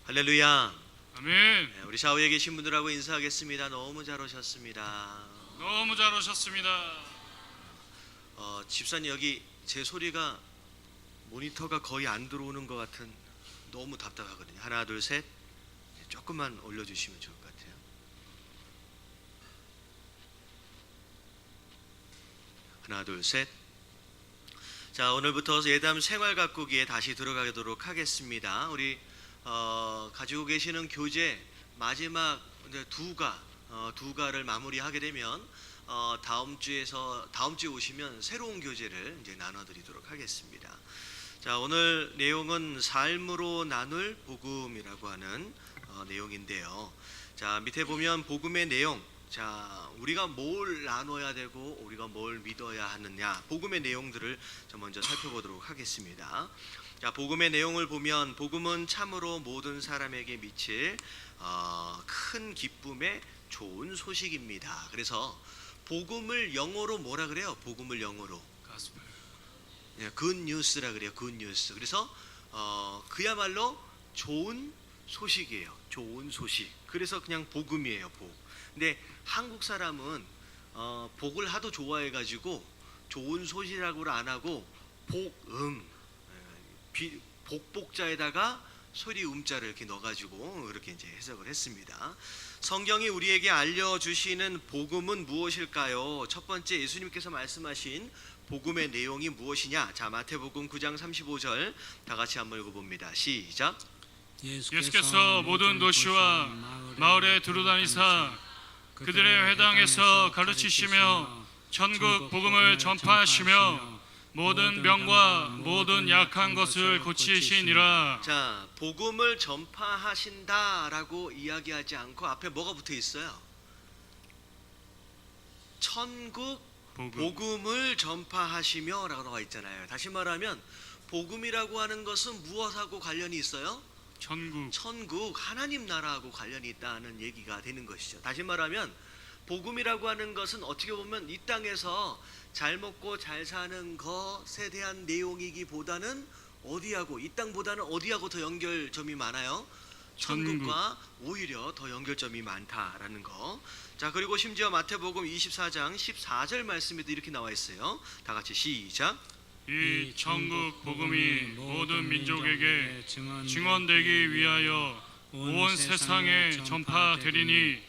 할렐루야. 아멘. 네, 우리 좌우에 계신 분들하고 인사하겠습니다. 너무 잘 오셨습니다. 너무 잘 오셨습니다. 집사님, 여기 제 소리가 모니터가 거의 안 들어오는 것 같은, 너무 답답하거든요. 하나 둘 셋. 조금만 올려주시면 좋을 것 같아요. 하나 둘 셋. 자, 오늘부터 예담 생활 가꾸기에 다시 들어가도록 하겠습니다. 우리 가지고 계시는 교재 마지막 이제 두 가를 마무리하게 되면 다음 주에 오시면 새로운 교재를 이제 나눠드리도록 하겠습니다. 자, 오늘 내용은 삶으로 나눌 복음이라고 하는 내용인데요. 자, 밑에 보면 복음의 내용. 자, 우리가 뭘 나눠야 되고 우리가 뭘 믿어야 하느냐, 복음의 내용들을 먼저 살펴보도록 하겠습니다. 자, 복음의 내용을 보면 복음은 참으로 모든 사람에게 미칠 큰 기쁨의 좋은 소식입니다. 그래서 복음을 영어로 뭐라 그래요? 복음을 영어로 가스펠. good news라 그래요. good news. 그래서 그야말로 좋은 소식이에요. 좋은 소식. 그래서 그냥 복음이에요. 복. 근데 한국 사람은 복을 하도 좋아해가지고 좋은 소식이라고를 안 하고 복음, 복복자에다가 소리 음자를 이렇게 넣어가지고 그렇게 이제 해석을 했습니다. 성경이 우리에게 알려주시는 복음은 무엇일까요? 첫 번째, 예수님께서 말씀하신 복음의 내용이 무엇이냐? 자, 마태복음 9장 35절 다 같이 한번 읽어봅니다. 시작. 예수께서 모든 도시와 마을에 두루다니사 그들의 회당에서 가르치시며 천국 복음을 전파하시며 모든 병과 모든 약한 것을 고치시니라. 자, 복음을 전파하신다라고 이야기하지 않고 앞에 뭐가 붙어 있어요? 천국 복음을 전파하시며 라고 나와 있잖아요. 다시 말하면 복음이라고 하는 것은 무엇하고 관련이 있어요? 천국, 하나님 나라하고 관련이 있다는 얘기가 되는 것이죠. 다시 말하면 복음이라고 하는 것은 어떻게 보면 이 땅에서 잘 먹고 잘 사는 것에 대한 내용이기보다는 어디하고, 이 땅보다는 어디하고 더 연결점이 많아요? 천국과 오히려 더 연결점이 많다라는 거. 자, 그리고 심지어 마태복음 24장 14절 말씀에도 이렇게 나와 있어요. 다 같이 시작. 이 천국 복음이 모든 민족에게 증언되기 위하여 온 세상에 전파되리니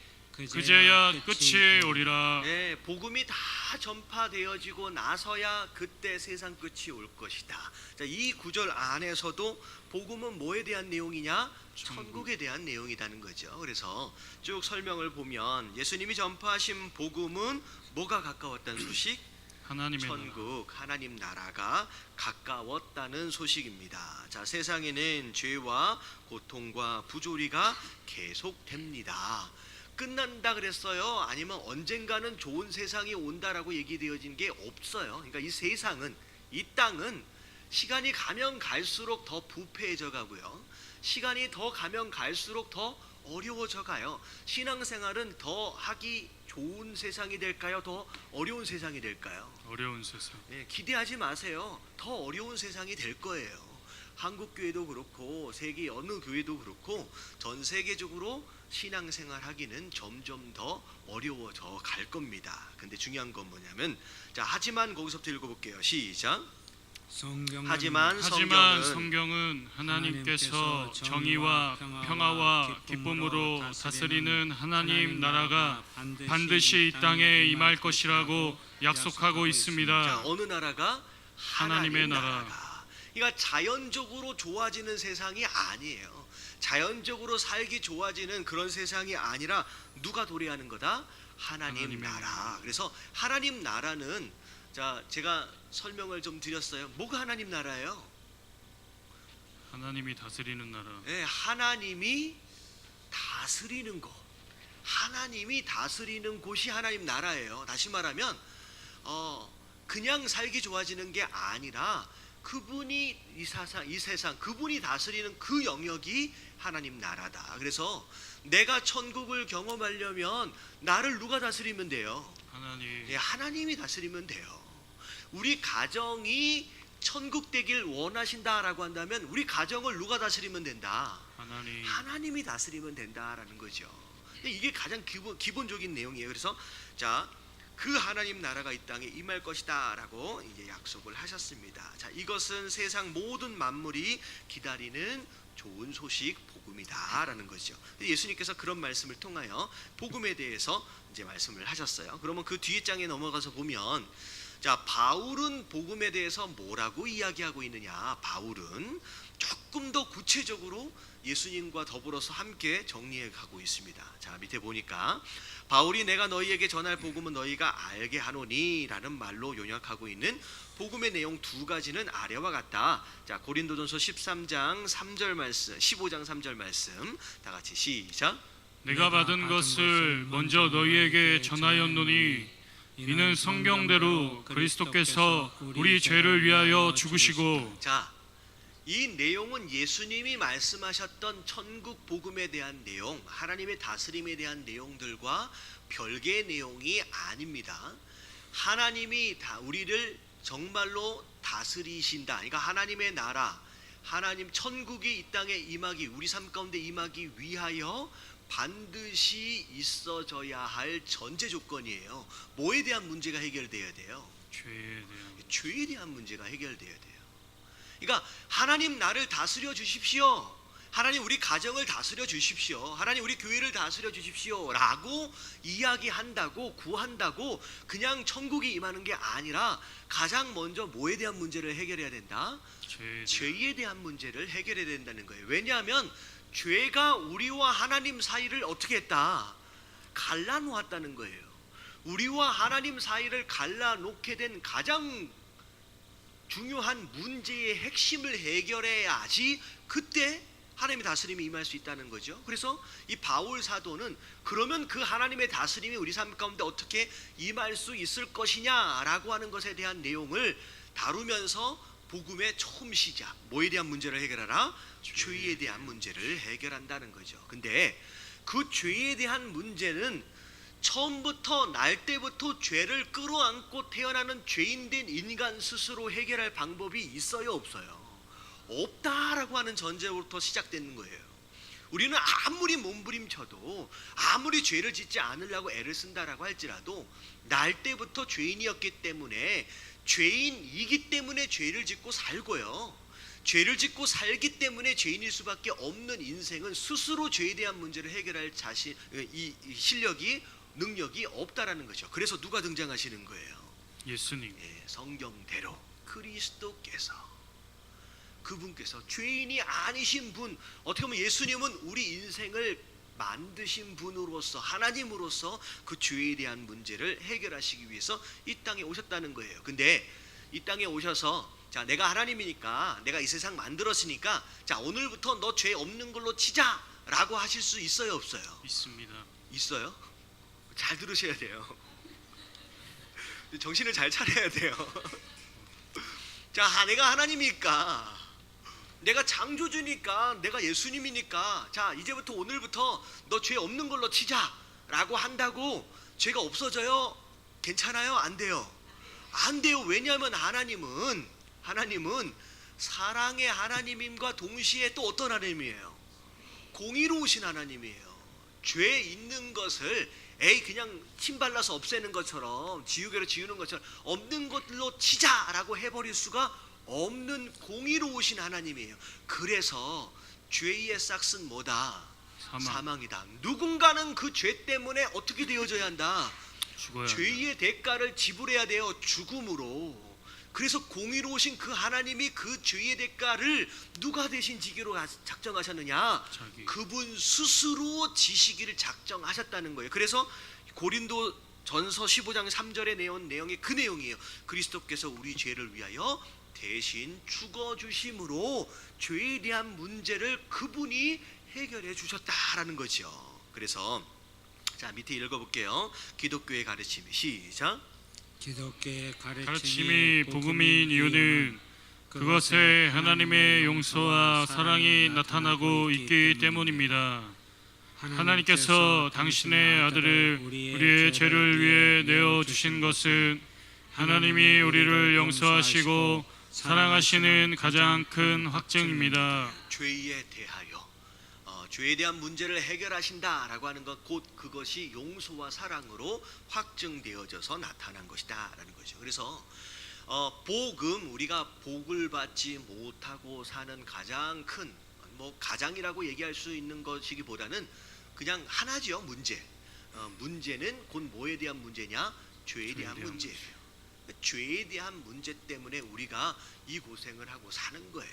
그제야 끝이 오리라. 네, 복음이 다 전파되어지고 나서야 그때 세상 끝이 올 것이다. 자, 이 구절 안에서도 복음은 뭐에 대한 내용이냐? 천국에 대한 내용이라는 거죠. 그래서 쭉 설명을 보면 예수님이 전파하신 복음은 뭐가 가까웠다는 소식? 하나님의 천국, 하나님 나라가 가까웠다는 소식입니다. 자, 세상에는 죄와 고통과 부조리가 계속됩니다. 끝난다 그랬어요? 아니면 언젠가는 좋은 세상이 온다라고 얘기되어진 게 없어요. 그러니까 이 세상은, 이 땅은 시간이 가면 갈수록 더 부패해져 가고요, 시간이 더 가면 갈수록 더 어려워져 가요. 신앙생활은 더 하기 좋은 세상이 될까요? 더 어려운 세상이 될까요? 어려운 세상. 네, 기대하지 마세요. 더 어려운 세상이 될 거예요. 한국 교회도 그렇고 세계 어느 교회도 그렇고 전 세계적으로 신앙생활 하기는 점점 더 어려워져 갈 겁니다. 근데 중요한 건 뭐냐면, 자, 하지만 거기서부터 읽어볼게요. 시작. 하지만 성경은 하나님께서 정의와 평화와 기쁨으로 다스리는 하나님 나라가 반드시 이 땅에 임할 것이라고 약속하고 있습니다. 자, 어느 나라가? 하나님의 나라. 그러니까 자연적으로 좋아지는 세상이 아니에요. 자연적으로 살기 좋아지는 그런 세상이 아니라 누가 도래하는 거다? 하나님 나라. 그래서 하나님 나라는, 자, 제가 설명을 좀 드렸어요. 뭐가 하나님 나라예요? 하나님이 다스리는 나라. 네, 하나님이 다스리는 곳, 하나님이 다스리는 곳이 하나님 나라예요. 다시 말하면 그냥 살기 좋아지는 게 아니라 그분이 이 세상 그분이 다스리는 그 영역이 하나님 나라다. 그래서 내가 천국을 경험하려면 나를 누가 다스리면 돼요? 하나님. 네, 하나님이 다스리면 돼요. 우리 가정이 천국 되길 원하신다라고 한다면 우리 가정을 누가 다스리면 된다? 하나님. 하나님이 다스리면 된다라는 거죠. 이게 가장 기본적인 내용이에요. 그래서 자, 그 하나님 나라가 이 땅에 임할 것이다라고 이제 약속을 하셨습니다. 자, 이것은 세상 모든 만물이 기다리는 좋은 소식 복음이다라는 거죠. 예수님께서 그런 말씀을 통하여 복음에 대해서 이제 말씀을 하셨어요. 그러면 그 뒤에 장에 넘어가서 보면 자, 바울은 복음에 대해서 뭐라고 이야기하고 있느냐? 바울은 조금 더 구체적으로 예수님과 더불어서 함께 정리해 가고 있습니다. 자, 밑에 보니까 바울이 내가 너희에게 전할 복음은 너희가 알게 하노니 라는 말로 요약하고 있는 복음의 내용 두 가지는 아래와 같다. 자, 고린도전서 13장 3절 말씀, 15장 3절 말씀 다 같이 시작. 내가 받은 것을 먼저 너희에게 전하였노니 이는 성경대로 그리스도께서 우리 죄를 위하여 죽으시고. 자, 이 내용은 예수님이 말씀하셨던 천국 복음에 대한 내용, 하나님의 다스림에 대한 내용들과 별개의 내용이 아닙니다. 하나님이 다 우리를 정말로 다스리신다. 그러니까 하나님의 나라, 하나님 천국이 이 땅에 임하기, 우리 삶 가운데 임하기 위하여 반드시 있어져야 할 전제 조건이에요. 뭐에 대한 문제가 해결돼야 돼요? 죄에 대한 문제가 해결돼야 돼요. 그러니까 하나님 나를 다스려 주십시오. 하나님 우리 가정을 다스려 주십시오. 하나님 우리 교회를 다스려 주십시오 라고 이야기한다고 구한다고 그냥 천국이 임하는 게 아니라 가장 먼저 뭐에 대한 문제를 해결해야 된다? 죄에 대한 문제를 해결해야 된다는 거예요. 왜냐하면 죄가 우리와 하나님 사이를 어떻게 했다? 갈라놓았다는 거예요. 우리와 하나님 사이를 갈라놓게 된 가장 중요한 문제의 핵심을 해결해야지 그때 하나님의 다스림이 임할 수 있다는 거죠. 그래서 이 바울 사도는 그러면 그 하나님의 다스림이 우리 삶 가운데 어떻게 임할 수 있을 것이냐라고 하는 것에 대한 내용을 다루면서 복음의 처음 시작, 뭐에 대한 문제를 해결하라? 죄에 대한 문제를 해결한다는 거죠. 근데 그 죄에 대한 문제는 처음부터 날 때부터 죄를 끌어안고 태어나는 죄인된 인간 스스로 해결할 방법이 있어요, 없어요? 없다라고 하는 전제부터 시작되는 거예요. 우리는 아무리 몸부림쳐도 아무리 죄를 짓지 않으려고 애를 쓴다라고 할지라도 날 때부터 죄인이었기 때문에 죄인이기 때문에 죄를 짓고 살고요. 죄를 짓고 살기 때문에 죄인일 수밖에 없는 인생은 스스로 죄에 대한 문제를 해결할 이 실력이 능력이 없다라는 거죠. 그래서 누가 등장하시는 거예요? 예수님. 예, 성경대로 그리스도께서, 그분께서 죄인이 아니신 분, 어떻게 보면 예수님은 우리 인생을 만드신 분으로서 하나님으로서 그 죄에 대한 문제를 해결하시기 위해서 이 땅에 오셨다는 거예요. 근데 이 땅에 오셔서 자, 내가 하나님이니까 내가 이 세상 만들었으니까 자, 오늘부터 너 죄 없는 걸로 치자 라고 하실 수 있어요, 없어요? 있습니다. 있어요? 잘 들으셔야 돼요. 정신을 잘 차려야 돼요. 자, 내가 하나님이니까, 내가 창조주니까, 내가 예수님이니까 자, 이제부터 오늘부터 너 죄 없는 걸로 치자 라고 한다고 죄가 없어져요? 괜찮아요? 안 돼요? 안 돼요. 왜냐하면 하나님은 사랑의 하나님임과 동시에 또 어떤 하나님이에요? 공의로우신 하나님이에요. 죄 있는 것을 그냥 침 발라서 없애는 것처럼, 지우개로 지우는 것처럼 없는 것로 치자라고 해버릴 수가 없는 공의로우신 하나님이에요. 그래서 죄의 싹은 뭐다? 사망이다. 누군가는 그 죄 때문에 어떻게 되어져야 한다? 죄의 대가를 지불해야 돼요. 죽음으로. 그래서 공의로우신 그 하나님이 그 죄의 대가를 누가 대신 지기로 작정하셨느냐? 그분 스스로 지시기를 작정하셨다는 거예요. 그래서 고린도 전서 15장 3절에 내온 내용이 그 내용이에요. 그리스도께서 우리 죄를 위하여 대신 죽어주심으로 죄에 대한 문제를 그분이 해결해 주셨다라는 거죠. 그래서 자, 밑에 읽어볼게요. 기독교의 가르침이 시작. 기독교의 가르침이 복음인 이유는 그것에 하나님의 용서와 사랑이 나타나고 있기 때문입니다. 하나님께서 당신의 아들을 우리의 죄를 위해 내어 주신 것은 하나님이 우리를 용서하시고 사랑하시는 가장 큰 확증입니다. 죄에 대하여 죄에 대한 문제를 해결하신다라고 하는 것, 곧 그것이 용서와 사랑으로 확증되어져서 나타난 것이다라는 거죠. 그래서 복음, 우리가 복을 받지 못하고 사는 가장 큰, 가장이라고 얘기할 수 있는 것이기보다는 그냥 하나지요. 문제는 곧 뭐에 대한 문제냐? 죄에 대한 문제예요. 죄에 대한 문제 때문에 우리가 이 고생을 하고 사는 거예요.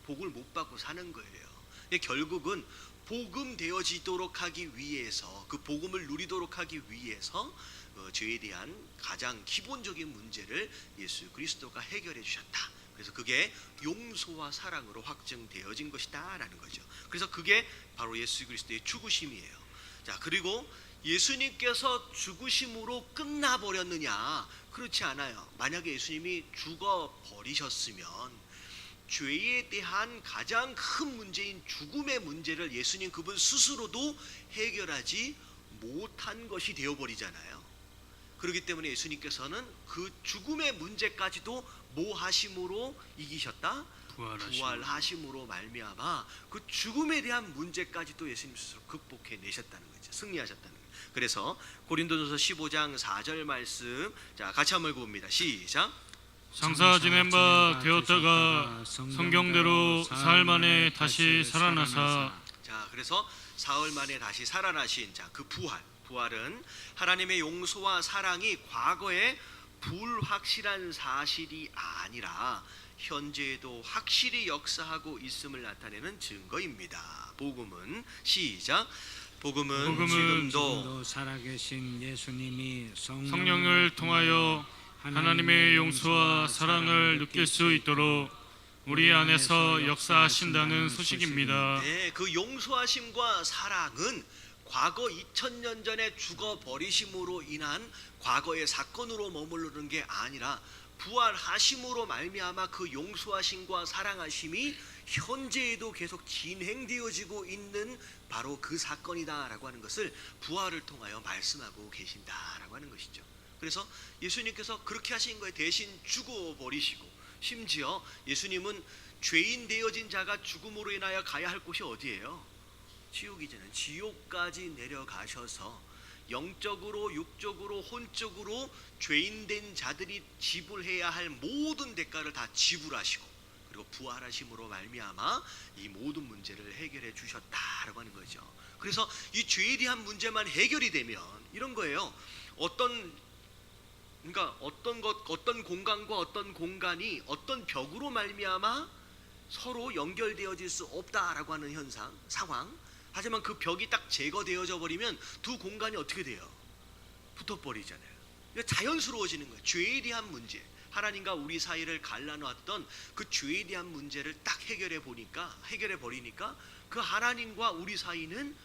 복을 못 받고 사는 거예요. 근데 결국은 복음 되어지도록 하기 위해서, 그 복음을 누리도록 하기 위해서 죄에 대한 가장 기본적인 문제를 예수 그리스도가 해결해 주셨다. 그래서 그게 용서와 사랑으로 확증되어진 것이다라는 거죠. 그래서 그게 바로 예수 그리스도의 죽으심이에요. 자, 그리고 예수님께서 죽으심으로 끝나버렸느냐? 그렇지 않아요. 만약에 예수님이 죽어버리셨으면 죄에 대한 가장 큰 문제인 죽음의 문제를 예수님 그분 스스로도 해결하지 못한 것이 되어버리잖아요. 그렇기 때문에 예수님께서는 그 죽음의 문제까지도 뭐 하심으로 이기셨다? 부활하심으로 말미암아 그 죽음에 대한 문제까지도 예수님 스스로 극복해 내셨다는 거죠. 승리하셨다는 거죠. 그래서 고린도전서 15장 4절 말씀, 자, 같이 한번 읽어봅니다. 시작. 장사 지낸 바 되었다가 성경대로 사흘 만에 다시 살아나사. 자, 그래서 사흘 만에 다시 살아나신 그 부활은 하나님의 용서와 사랑이 과거에 불확실한 사실이 아니라 현재에도 확실히 역사하고 있음을 나타내는 증거입니다. 복음은 시작. 복음은 지금도 살아계신 예수님이 성령을 통하여 하나님의 용서와 사랑을 느낄 수 있도록 우리 안에서 역사하신다는 소식입니다. 네, 그 용서하심과 사랑은 과거 2000년 전에 죽어버리심으로 인한 과거의 사건으로 머무르는 게 아니라 부활하심으로 말미암아 그 용서하심과 사랑하심이 현재에도 계속 진행되어지고 있는 바로 그 사건이다라고 하는 것을 부활을 통하여 말씀하고 계신다라고 하는 것이죠. 그래서 예수님께서 그렇게 하신 거에 대신 죽어버리시고, 심지어 예수님은 죄인 되어진 자가 죽음으로 인하여 가야 할 곳이 어디예요? 지옥이잖아요. 지옥까지 내려가셔서 영적으로, 육적으로, 혼적으로 죄인된 자들이 지불해야 할 모든 대가를 다 지불하시고, 그리고 부활하심으로 말미암아 이 모든 문제를 해결해 주셨다라고 하는 거죠. 그래서 이 죄에 대한 문제만 해결이 되면 이런 거예요. 어떤 공간과 어떤 공간이 어떤 벽으로 말미암아 서로 연결되어질 수 없다라고 하는 현상, 상황. 하지만 그 벽이 딱 제거되어져 버리면 두 공간이 어떻게 돼요? 붙어버리잖아요. 자연스러워지는 거예요. 죄에 대한 문제, 하나님과 우리 사이를 갈라놨던 그 죄에 대한 문제를 딱 해결해 버리니까 그 하나님과 우리 사이는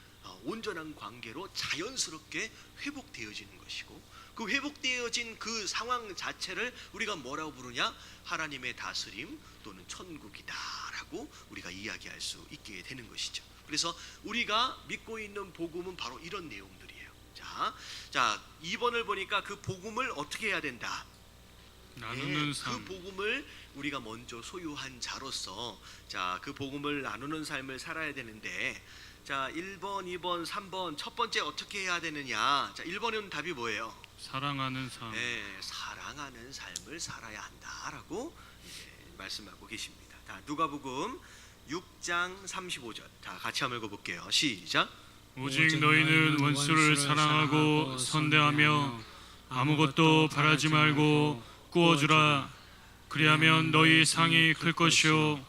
온전한 관계로 자연스럽게 회복되어지는 것이고, 그 회복되어진 그 상황 자체를 우리가 뭐라고 부르냐? 하나님의 다스림 또는 천국이다라고 우리가 이야기할 수 있게 되는 것이죠. 그래서 우리가 믿고 있는 복음은 바로 이런 내용들이에요. 자, 2번을 보니까 그 복음을 어떻게 해야 된다? 나누는 삶. 그 복음을 우리가 먼저 소유한 자로서 그 복음을 나누는 삶을 살아야 되는데, 자, 1번, 2번, 3번 첫 번째 어떻게 해야 되느냐? 자, 1번은 답이 뭐예요? 사랑하는 삶. 네, 사랑하는 삶을 살아야 한다라고 말씀하고 계십니다. 자, 누가복음 6장 35절. 자, 같이 한번 읽어볼게요. 시작. 오직 너희는 원수를 사랑하고 선대하며 아무것도 바라지 말고 꾸어주라. 그리하면 너희 상이 클 것이요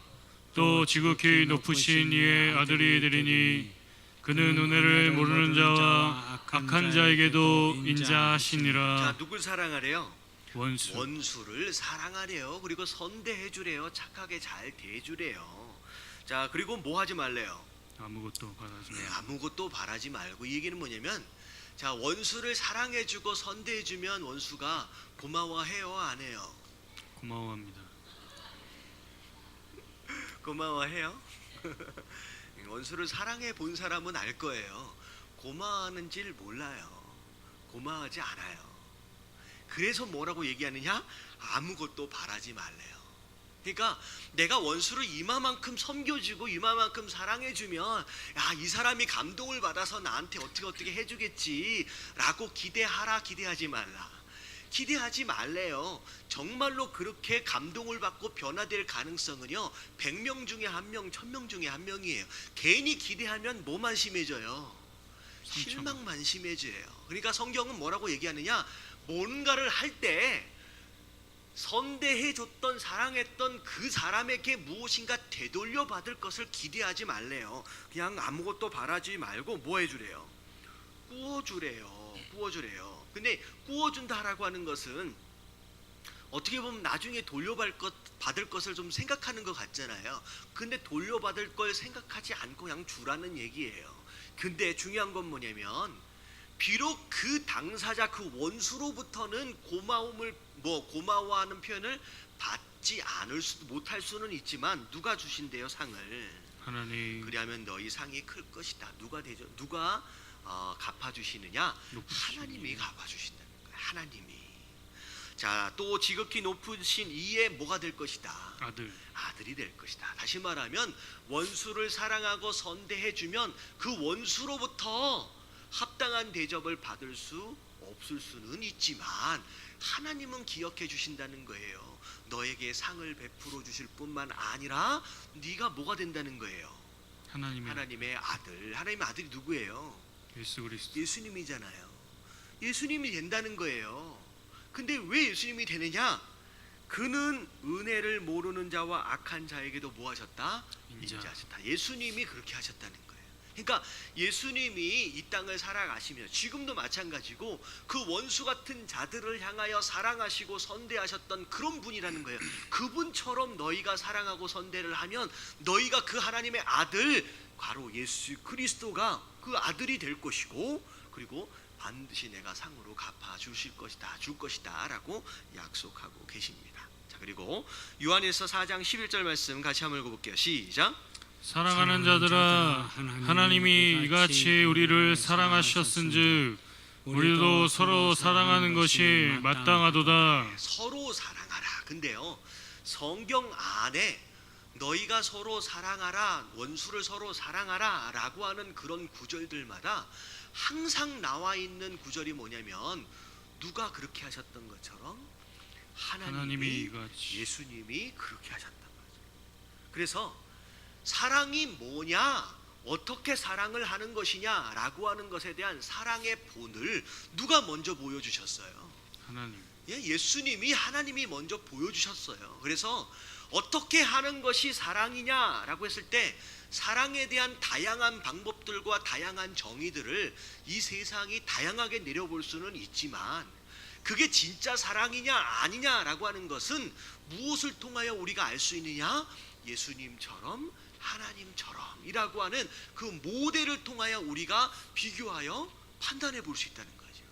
또 지극히 높으신 이의 아들이 되리니 그는 은혜를 모르는 자와 악한 자에게도 인자하시니라. 자, 누굴 사랑하래요? 원수를 사랑하래요. 그리고 선대해 주래요. 착하게 잘 대주래요. 자, 그리고 뭐 하지 말래요? 아무것도 바라지 말고. 아무것도 바라지 말고. 이 얘기는 뭐냐면, 자, 원수를 사랑해 주고 선대해 주면 원수가 고마워해요, 안 해요? 고마워합니다. 고마워해요? 원수를 사랑해 본 사람은 알 거예요. 고마워하는지를 몰라요. 고마워하지 않아요. 그래서 뭐라고 얘기하느냐? 아무것도 바라지 말래요. 그러니까 내가 원수를 이마만큼 섬겨주고 이마만큼 사랑해주면 야, 이 사람이 감동을 받아서 나한테 어떻게 해주겠지라고 기대하지 말라. 기대하지 말래요. 정말로 그렇게 감동을 받고 변화될 가능성은요 100명 중에 1명, 1000명 중에 1명이에요. 괜히 기대하면 뭐만 심해져요? 실망만 심해져요. 그러니까 성경은 뭐라고 얘기하느냐, 뭔가를 할 때 선대해줬던 사랑했던 그 사람에게 무엇인가 되돌려 받을 것을 기대하지 말래요. 그냥 아무것도 바라지 말고 뭐 해주래요? 구워주래요. 근데 구워준다라고 하는 것은 어떻게 보면 나중에 받을 것을 좀 생각하는 것 같잖아요. 근데 돌려받을 걸 생각하지 않고 그냥 주라는 얘기예요. 근데 중요한 건 뭐냐면 비록 그 당사자, 그 원수로부터는 고마워하는 표현을 받지 못할 수는 있지만 누가 주신대요? 상을. 하나님. 그리하면 너희 상이 클 것이다. 누가 갚아주시느냐? 하나님이 갚아주신다는 거예요. 하나님이. 자, 또 지극히 높으신 이의 뭐가 될 것이다? 아들이 될 것이다. 다시 말하면 원수를 사랑하고 선대해주면 그 원수로부터 합당한 대접을 받을 수 없을 수는 있지만 하나님은 기억해 주신다는 거예요. 너에게 상을 베풀어 주실 뿐만 아니라 네가 뭐가 된다는 거예요? 하나님의 아들. 하나님의 아들이 누구예요? 예수 그리스도. 예수님이잖아요. 예수님이 된다는 거예요. 근데 왜 예수님이 되느냐? 그는 은혜를 모르는 자와 악한 자에게도 뭐 하셨다? 인자하셨다. 예수님이 그렇게 하셨다는 거예요. 그러니까 예수님이 이 땅을 살아가시며 지금도 마찬가지고 그 원수 같은 자들을 향하여 사랑하시고 선대하셨던 그런 분이라는 거예요. 그분처럼 너희가 사랑하고 선대를 하면 너희가 그 하나님의 아들, 바로 예수 그리스도가 그 아들이 될 것이고, 그리고 반드시 내가 상으로 갚아 줄 것이다 라고 약속하고 계십니다. 자, 그리고 요한일서 4장 11절 말씀 같이 한번 읽어볼게요. 시작. 사랑하는 자들아, 하나님이 이같이 우리를 사랑하셨은즉 우리도 서로 사랑하는 것이 마땅하도다. 서로 사랑하라. 근데요, 성경 안에 너희가 서로 사랑하라, 원수를 서로 사랑하라 라고 하는 그런 구절들마다 항상 나와 있는 구절이 뭐냐면 누가 그렇게 하셨던 것처럼 하나님이 예수님이 그렇게 하셨던 거죠. 그래서 사랑이 뭐냐, 어떻게 사랑을 하는 것이냐 라고 하는 것에 대한 사랑의 본을 누가 먼저 보여주셨어요? 하나님. 예수님이, 하나님이 먼저 보여주셨어요. 그래서 어떻게 하는 것이 사랑이냐라고 했을 때 사랑에 대한 다양한 방법들과 다양한 정의들을 이 세상이 다양하게 내려볼 수는 있지만 그게 진짜 사랑이냐 아니냐라고 하는 것은 무엇을 통하여 우리가 알 수 있느냐? 예수님처럼, 하나님처럼이라고 하는 그 모델을 통하여 우리가 비교하여 판단해 볼 수 있다는 거죠.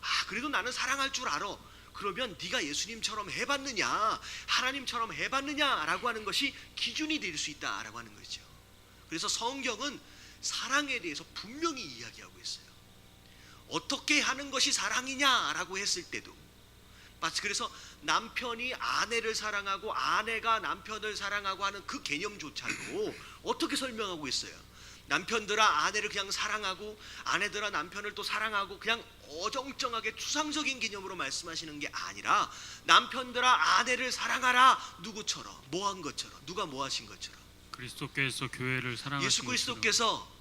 아, 그래도 나는 사랑할 줄 알아. 그러면 네가 예수님처럼 해봤느냐, 하나님처럼 해봤느냐라고 하는 것이 기준이 될 수 있다라고 하는 거죠. 그래서 성경은 사랑에 대해서 분명히 이야기하고 있어요. 어떻게 하는 것이 사랑이냐라고 했을 때도 마치 그래서 남편이 아내를 사랑하고 아내가 남편을 사랑하고 하는 그 개념조차도 어떻게 설명하고 있어요? 남편들아 아내를 그냥 사랑하고 아내들아 남편을 또 사랑하고 그냥 어정쩡하게 추상적인 개념으로 말씀하시는 게 아니라 남편들아 아내를 사랑하라. 누구처럼? 뭐 한 것처럼? 누가 뭐 하신 것처럼? 그리스도께서 교회를 사랑하신 예수 그리스도께서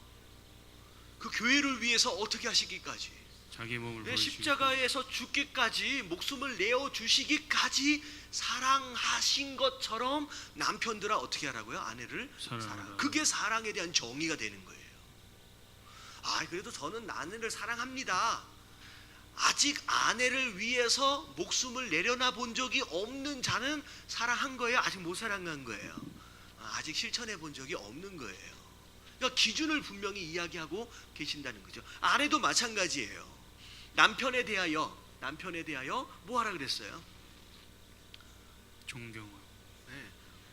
그 교회를 위해서 어떻게 하시기까지? 자기 몸을 보여주시고 십자가에서 죽기까지, 목숨을 내어 주시기까지 사랑하신 것처럼 남편들아 어떻게 하라고요? 아내를 사랑. 그게 사랑에 대한 정의가 되는 거예요. 아, 그래도 저는 아내를 사랑합니다. 아직 아내를 위해서 목숨을 내려놔 본 적이 없는 자는 사랑한 거예요? 아직 못 사랑한 거예요? 아직 실천해 본 적이 없는 거예요. 그러니까 기준을 분명히 이야기하고 계신다는 거죠. 아내도 마찬가지예요. 남편에 대하여 뭐 하라 그랬어요? 존경하고,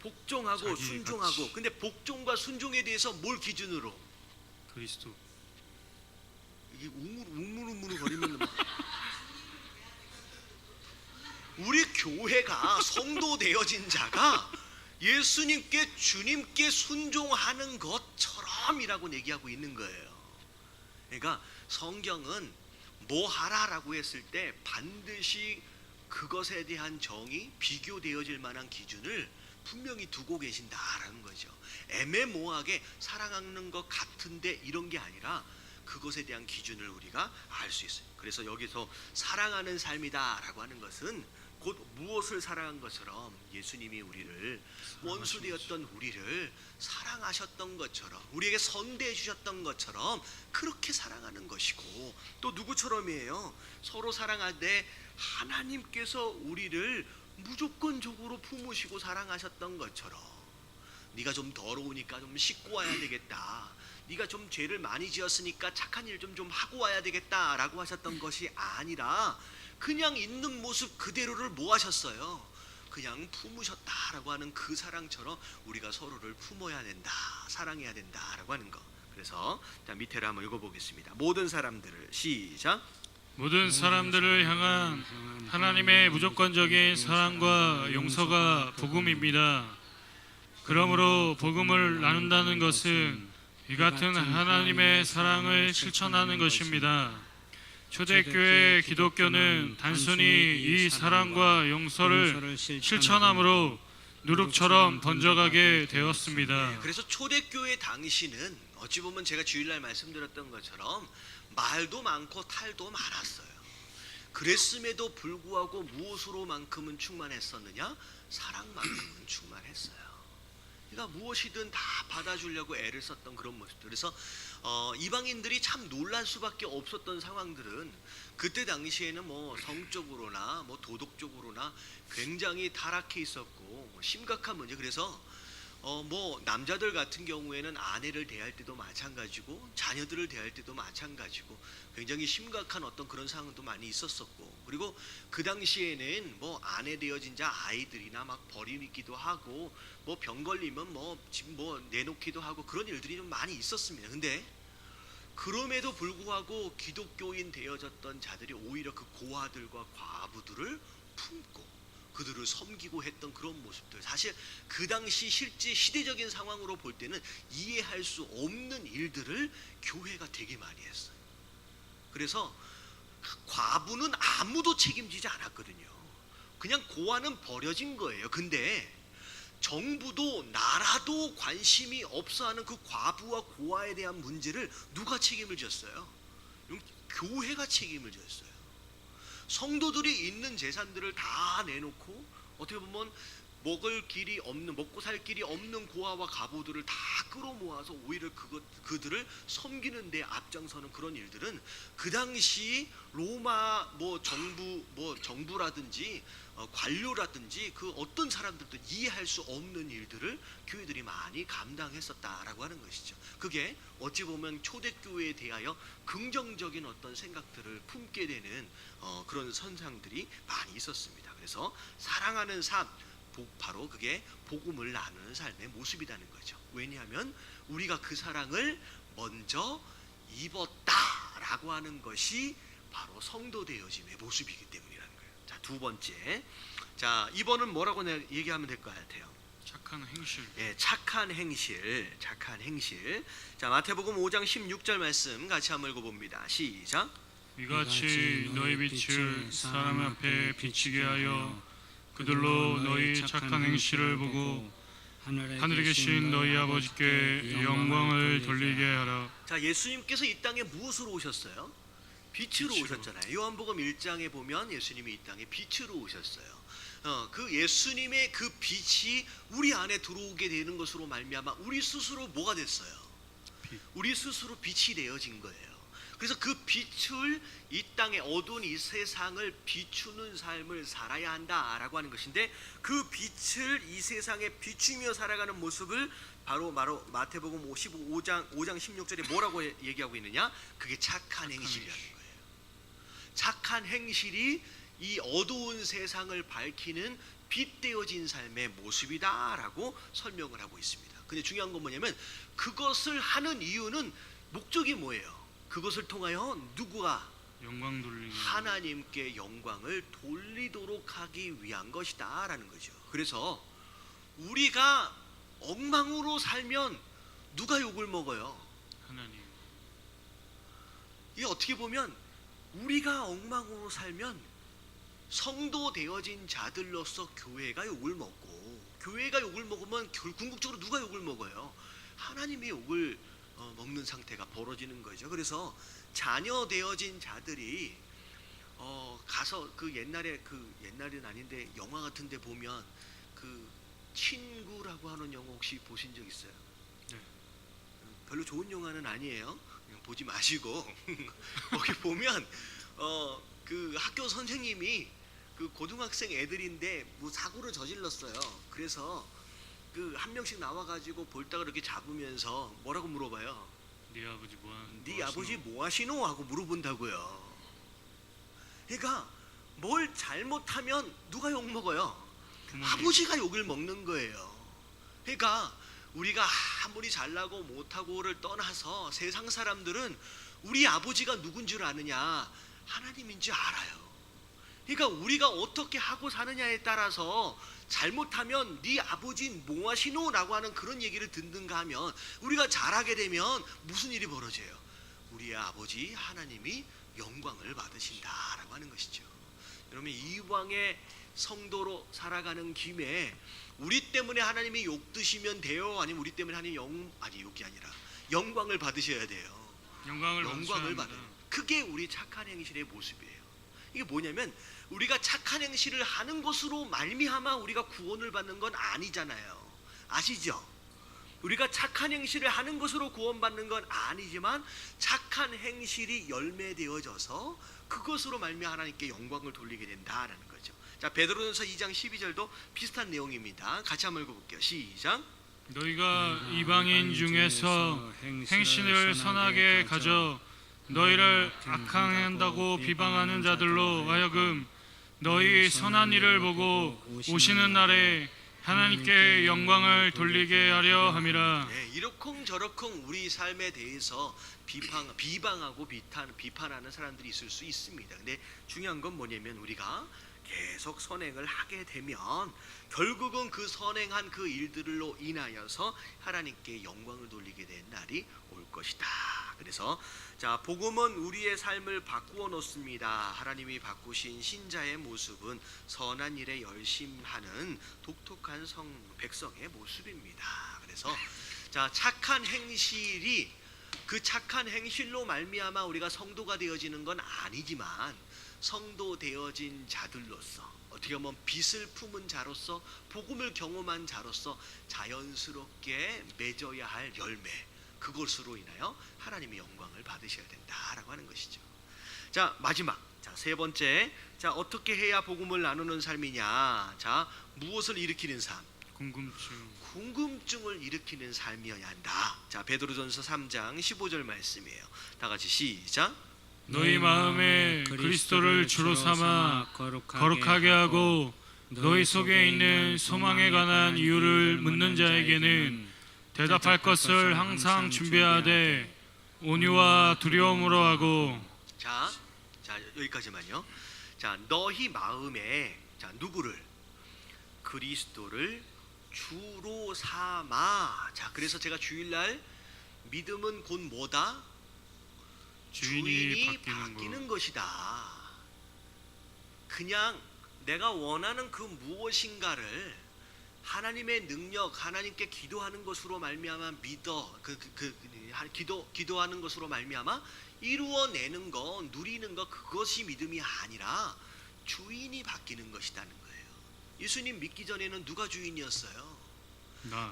복종하고 순종하고. 근데 복종과 순종에 대해서 뭘 기준으로? 그리스도. 이게 우물우물 거리면 우리 교회가 성도 되어진 자가 예수님께 주님께 순종하는 것처럼이라고 얘기하고 있는 거예요. 그러니까 성경은 뭐 하라라고 했을 때 반드시 그것에 대한 정의, 비교되어질 만한 기준을 분명히 두고 계신다라는 거죠. 애매모호하게 사랑하는 것 같은데 이런 게 아니라 그것에 대한 기준을 우리가 알 수 있어요. 그래서 여기서 사랑하는 삶이다라고 하는 것은 곧 무엇을 사랑한 것처럼 예수님이 우리를 원수 되었던 우리를 사랑하셨던 것처럼 우리에게 선대해 주셨던 것처럼 그렇게 사랑하는 것이고, 또 누구처럼이에요? 서로 사랑하되 하나님께서 우리를 무조건적으로 품으시고 사랑하셨던 것처럼, 네가 좀 더러우니까 좀 씻고 와야 되겠다, 네가 좀 죄를 많이 지었으니까 착한 일 좀 하고 와야 되겠다라고 하셨던 것이 아니라 그냥 있는 모습 그대로를 뭐 하셨어요? 그냥 품으셨다라고 하는 그 사랑처럼 우리가 서로를 품어야 된다, 사랑해야 된다라고 하는 거. 그래서 자, 밑에를 한번 읽어보겠습니다. 모든 사람들을 시작. 모든 사람들을 향한 하나님의 무조건적인 사랑과 용서가 복음입니다. 그러므로 복음을 나눈다는 것은 이 같은 하나님의 사랑을 실천하는 것입니다. 초대교회 기독교는 단순히 이 사랑과 용서를 실천함으로 누룩처럼 번져가게 되었습니다. 그래서 초대교회 당시는 어찌 보면 제가 주일날 말씀드렸던 것처럼 말도 많고 탈도 많았어요. 그랬음에도 불구하고 무엇으로만큼은 충만했었느냐? 사랑만큼은 충만했어요. 그러니까 무엇이든 다 받아주려고 애를 썼던 그런 모습들. 그래서 이방인들이 참 놀랄 수밖에 없었던 상황들은 그때 당시에는 뭐 성적으로나 뭐 도덕적으로나 굉장히 타락해 있었고 뭐 심각한 문제. 그래서 뭐 남자들 같은 경우에는 아내를 대할 때도 마찬가지고 자녀들을 대할 때도 마찬가지고 굉장히 심각한 어떤 그런 상황도 많이 있었었고, 그리고 그 당시에는 뭐 아내 되어진 자 아이들이나 막 버리기도 하고 뭐 병 걸리면 뭐 집 뭐 내놓기도 하고 그런 일들이 좀 많이 있었습니다. 근데 그럼에도 불구하고 기독교인 되어졌던 자들이 오히려 그 고아들과 과부들을 품고 그들을 섬기고 했던 그런 모습들, 사실 그 당시 실제 시대적인 상황으로 볼 때는 이해할 수 없는 일들을 교회가 되게 많이 했어요. 그래서 과부는 아무도 책임지지 않았거든요. 그냥 고아는 버려진 거예요. 근데 정부도 나라도 관심이 없어하는 그 과부와 고아에 대한 문제를 누가 책임을 졌어요? 교회가 책임을 졌어요. 성도들이 있는 재산들을 다 내놓고 어떻게 보면 먹고 살 길이 없는 고아와 과부들을 다 끌어모아서 오히려 그들을 섬기는 데 앞장서는 그런 일들은 그 당시 로마 정부라든지 관료라든지 그 어떤 사람들도 이해할 수 없는 일들을 교회들이 많이 감당했었다라고 하는 것이죠. 그게 어찌 보면 초대교회에 대하여 긍정적인 어떤 생각들을 품게 되는 그런 선상들이 많이 있었습니다. 그래서 사랑하는 삶, 바로 그게 복음을 나누는 삶의 모습이라는 거죠. 왜냐하면 우리가 그 사랑을 먼저 입었다라고 하는 것이 바로 성도 되어짐의 모습이기 때문이라는 거예요. 자, 두 번째. 자, 2번은 뭐라고 얘기하면 될 것 같아요? 착한 행실. 예, 착한 행실. 착한 행실. 자, 마태복음 5장 16절 말씀 같이 한번 읽어봅니다. 시작. 이같이 너희 빛을 사람 앞에 비치게 하여 그들로 너희 착한 행실을 보고 하늘에 계신 너희 아버지께 영광을 돌리게 하라. 자, 예수님께서 이 땅에 무엇으로 오셨어요? 빛으로 오셨잖아요. 요한복음 1장에 보면 예수님이 이 땅에 빛으로 오셨어요. 그 예수님의 그 빛이 우리 안에 들어오게 되는 것으로 말미암아 우리 스스로 뭐가 됐어요? 우리 스스로 빛이 되어진 거예요. 그래서 그 빛을 이 땅에 어두운 이 세상을 비추는 삶을 살아야 한다라고 하는 것인데, 그 빛을 이 세상에 비추며 살아가는 모습을 바로 마태복음 5장 16절에 뭐라고 얘기하고 있느냐? 그게 착한 행실이라는 거예요. 착한 행실이 이 어두운 세상을 밝히는 빛 되어진 삶의 모습이다라고 설명을 하고 있습니다. 근데 중요한 건 뭐냐면 그것을 하는 이유는 목적이 뭐예요? 그것을 통하여 누구가 영광 돌리기, 하나님께 영광을 돌리도록 하기 위한 것이다 라는 거죠. 그래서 우리가 엉망으로 살면 누가 욕을 먹어요? 하나님. 이게 어떻게 보면 우리가 엉망으로 살면 성도 되어진 자들로서 교회가 욕을 먹고, 교회가 욕을 먹으면 궁극적으로 누가 욕을 먹어요? 하나님이 욕을 먹는 상태가 벌어지는 거죠. 그래서 자녀 되어진 자들이 가서 옛날은 아닌데 영화 같은데 보면 그 친구라고 하는 영화 혹시 보신 적 있어요? 네. 별로 좋은 영화는 아니에요. 그냥 보지 마시고 거기 보면 그 학교 선생님이 그 고등학생 애들인데 뭐 사고를 저질렀어요. 그래서 그 한 명씩 나와가지고 볼따가 이렇게 잡으면서 뭐라고 물어봐요? 네 아버지 네 아버지 뭐 하시노? 하고 물어본다고요. 그러니까 뭘 잘못하면 누가 욕 먹어요? 부모님. 아버지가 욕을 먹는 거예요. 그러니까 우리가 아무리 잘나고 못하고를 떠나서 세상 사람들은 우리 아버지가 누군 줄 아느냐? 하나님인 줄 알아요. 그러니까 우리가 어떻게 하고 사느냐에 따라서 잘못하면 네 아버지 뭐 하시노? 라고 하는 그런 얘기를 듣는가 하면 우리가 잘하게 되면 무슨 일이 벌어져요? 우리의 아버지 하나님이 영광을 받으신다라고 하는 것이죠. 여러분, 이왕의 성도로 살아가는 김에 우리 때문에 하나님이 욕 드시면 돼요? 아니면 우리 때문에 하나님이 욕이 아니라 영광을 받으셔야 돼요. 영광을 받아요. 받으셔야 그게 우리 착한 행실의 모습이에요. 이게 뭐냐면 우리가 착한 행실을 하는 것으로 말미암아 우리가 구원을 받는 건 아니잖아요. 아시죠? 우리가 착한 행실을 하는 것으로 구원받는 건 아니지만 착한 행실이 열매되어져서 그것으로 말미암아 하나님께 영광을 돌리게 된다라는 거죠. 자, 베드로전서 2장 12절도 비슷한 내용입니다. 같이 한번 읽어볼게요. 시작. 너희가 이방인 중에서 행실을 선하게 가져 너희를 악행한다고 비방하는 자들로 하여금 너희 선한 일을 보고 오시는 날에 하나님께 영광을 돌리게 하려 함이라. 네, 이러쿵저러쿵 우리 삶에 대해서 비방하고 비판하는 사람들이 있을 수 있습니다. 근데 중요한 건 뭐냐면 우리가 계속 선행을 하게 되면 결국은 그 선행한 그 일들로 인하여서 하나님께 영광을 돌리게 된 날이 올 것이다. 그래서 자, 복음은 우리의 삶을 바꾸어 놓습니다. 하나님이 바꾸신 신자의 모습은 선한 일에 열심하는 독특한 백성의 모습입니다. 그래서 자, 착한 행실이 그 착한 행실로 말미암아 우리가 성도가 되어지는 건 아니지만 성도 되어진 자들로서 어떻게 보면 빛을 품은 자로서 복음을 경험한 자로서 자연스럽게 맺어야 할 열매, 그것으로 인하여 하나님의 영광을 받으셔야 된다라고 하는 것이죠. 자, 마지막, 자, 세 번째, 자, 어떻게 해야 복음을 나누는 삶이냐? 자, 무엇을 일으키는 삶? 궁금증을 일으키는 삶이어야 한다. 자, 베드로전서 3장 15절 말씀이에요. 다 같이 시작. 너희 마음에 그리스도를 주로 삼아 거룩하게 하고 너희 속에 있는 소망에 관한 이유를 묻는 자에게는 대답할 것을 항상 준비하되 온유와 두려움으로 하고. 자, 여기까지만요. 자, 너희 마음에, 자, 누구를? 그리스도를 주로 삼아. 자, 그래서 제가 주일날 믿음은 곧 뭐다? 주인이 바뀌는 것이다. 그냥 내가 원하는 그 무엇인가를 하나님의 능력, 하나님께 기도하는 것으로 말미암아 기도하는 것으로 말미암아 이루어내는 거, 누리는 거, 그것이 믿음이 아니라 주인이 바뀌는 것이라는 거예요. 예수님 믿기 전에는 누가 주인이었어요?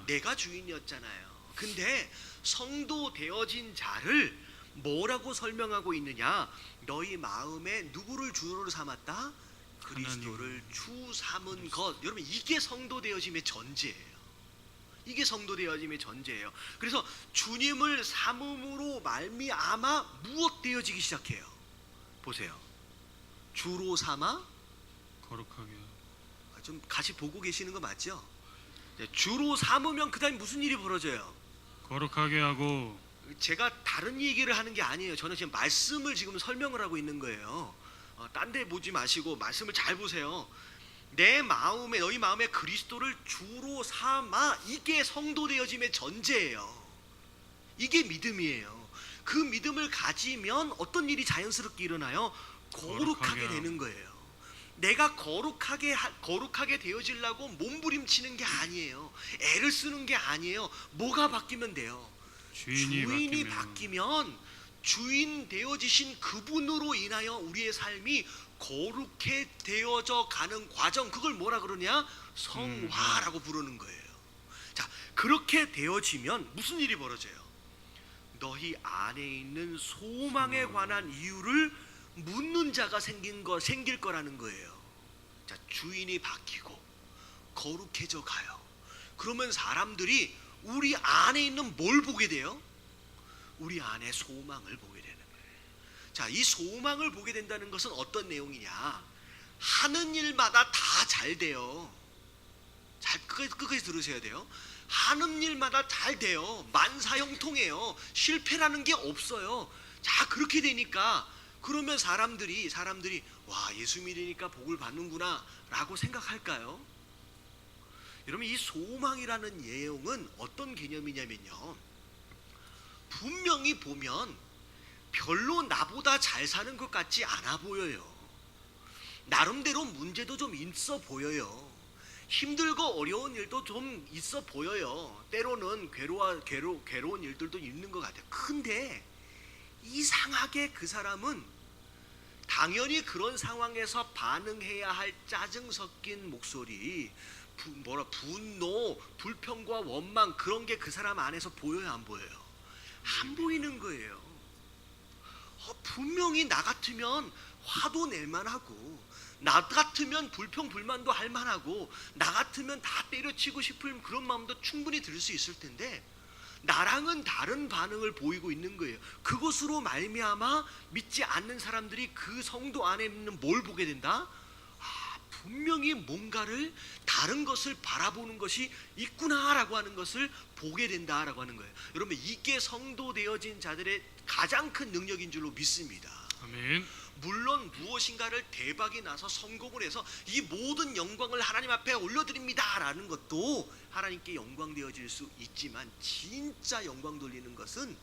내가 주인이었잖아요. 근데 성도 되어진 자를 뭐라고 설명하고 있느냐? 너희 마음에 누구를 주로 삼았다? 그리스도를 주 삼은 것. 여러분, 이게 성도 되어짐의 전제예요. 이게 성도 되어짐의 전제예요. 그래서 주님을 삼음으로 말미암아 무엇 되어지기 시작해요? 보세요. 주로 삼아 거룩하게. 좀 같이 보고 계시는 거 맞죠? 주로 삼으면 그다음 무슨 일이 벌어져요? 거룩하게 하고. 제가 다른 얘기를 하는 게 아니에요. 저는 지금 말씀을 지금 설명을 하고 있는 거예요. 딴 데 보지 마시고 말씀을 잘 보세요. 내 마음에 너희 마음에 그리스도를 주로 삼아, 이게 성도 되어짐의 전제예요. 이게 믿음이에요. 그 믿음을 가지면 어떤 일이 자연스럽게 일어나요? 거룩하게 되는 거예요. 내가 거룩하게 되어지려고 몸부림치는 게 아니에요. 애를 쓰는 게 아니에요. 뭐가 바뀌면 돼요? 주인이 바뀌면 주인 되어지신 그분으로 인하여 우리의 삶이 거룩해 되어져 가는 과정, 그걸 뭐라 그러냐? 성화라고 부르는 거예요. 자, 그렇게 되어지면 무슨 일이 벌어져요? 너희 안에 있는 소망에 관한 이유를 묻는 자가 생길 거라는 거예요. 자, 주인이 바뀌고 거룩해져 가요. 그러면 사람들이 우리 안에 있는 뭘 보게 돼요? 우리 안에 소망을 보게 되는 거예요. 자, 이 소망을 보게 된다는 것은 어떤 내용이냐? 하는 일마다 다 잘 돼요. 잘 끝까지 들으셔야 돼요. 하는 일마다 잘 돼요. 만사형통해요. 실패라는 게 없어요. 자, 그렇게 되니까 그러면 사람들이 와, 예수 믿으니까 복을 받는구나 라고 생각할까요? 여러분, 이 소망이라는 내용은 어떤 개념이냐면요, 분명히 보면 별로 나보다 잘 사는 것 같지 않아 보여요. 나름대로 문제도 좀 있어 보여요. 힘들고 어려운 일도 좀 있어 보여요. 때로는 괴로운 일들도 있는 것 같아요. 근데 이상하게 그 사람은 당연히 그런 상황에서 반응해야 할 짜증 섞인 목소리, 분노, 불평과 원망, 그런 게 그 사람 안에서 보여요, 안 보여요? 안 보이는 거예요. 분명히 나 같으면 화도 낼 만하고, 나 같으면 불평 불만도 할 만하고, 나 같으면 다 때려치고 싶은 그런 마음도 충분히 들 수 있을 텐데 나랑은 다른 반응을 보이고 있는 거예요. 그것으로 말미암아 믿지 않는 사람들이 그 성도 안에 있는 뭘 보게 된다? 분명히 뭔가를, 다른 것을 바라보는 것이 있구나라고 하는 것을 보게 된다라고 하는 거예요. 여러분, 이게 성도 되어진 자들의 가장 큰 능력인 줄로 믿습니다. 아멘. 물론 무엇인가를 대박이 나서 성공을 해서 이 모든 영광을 하나님 앞에 올려드립니다 라는 것도 하나님께 영광 되어질 수 있지만, 진짜 영광 돌리는 것은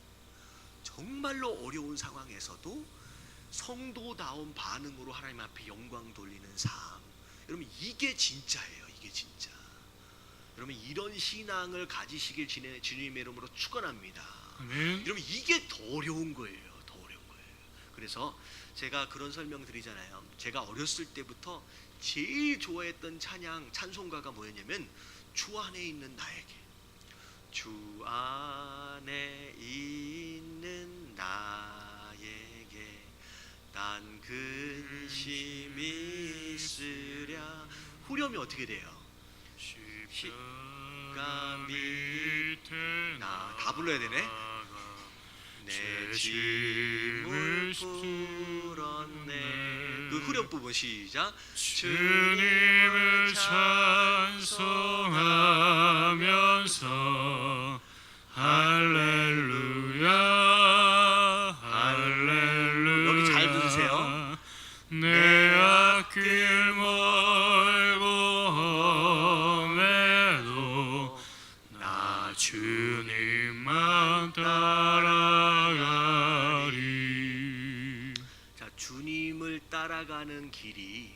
정말로 어려운 상황에서도 성도다운 반응으로 하나님 앞에 영광 돌리는 삶, 여러분, 이게 진짜예요. 이게 진짜. 여러분, 이런 신앙을 가지시길 주님의 이름으로 축원합니다. 아멘. 여러분, 이게 더 어려운 거예요. 더 어려운 거예요. 그래서 제가 그런 설명 드리잖아요. 제가 어렸을 때부터 제일 좋아했던 찬송가가 뭐였냐면, 주 안에 있는 나에게, 주 안에 있는 나에게 난 근심이 있으랴. 후렴이 어떻게 돼요? 십자가 밑에 다 불러야 되네. 내 짐을 풀었네. 그 후렴 부분 시작. 주님을 찬송하면서 할렐루야 할렐루야. 여기 잘 들으세요. 내 앞길 멀고 험해도 나 주님만 따라가리. 자, 주님을 따라가는 길이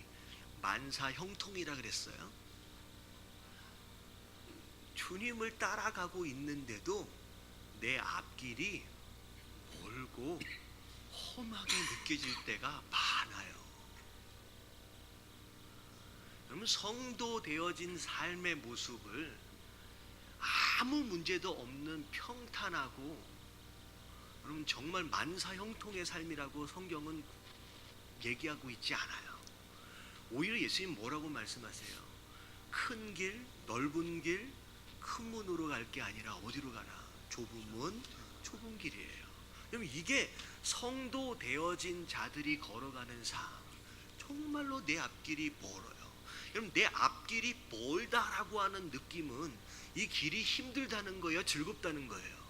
만사 형통이라 그랬어요. 주님을 따라가고 있는데도 내 앞길이 멀고 험하게 느껴질 때가 많아요. 여러분, 성도 되어진 삶의 모습을 아무 문제도 없는 평탄하고, 여러분, 정말 만사형통의 삶이라고 성경은 얘기하고 있지 않아요. 오히려 예수님 뭐라고 말씀하세요? 큰 길, 넓은 길, 큰 문으로 갈 게 아니라 어디로 가나? 좁은 문, 좁은 길이에요. 여러분, 이게 성도 되어진 자들이 걸어가는 삶, 정말로 내 앞길이 멀어요. 여러분, 내 앞길이 멀다라고 하는 느낌은 이 길이 힘들다는 거예요, 즐겁다는 거예요?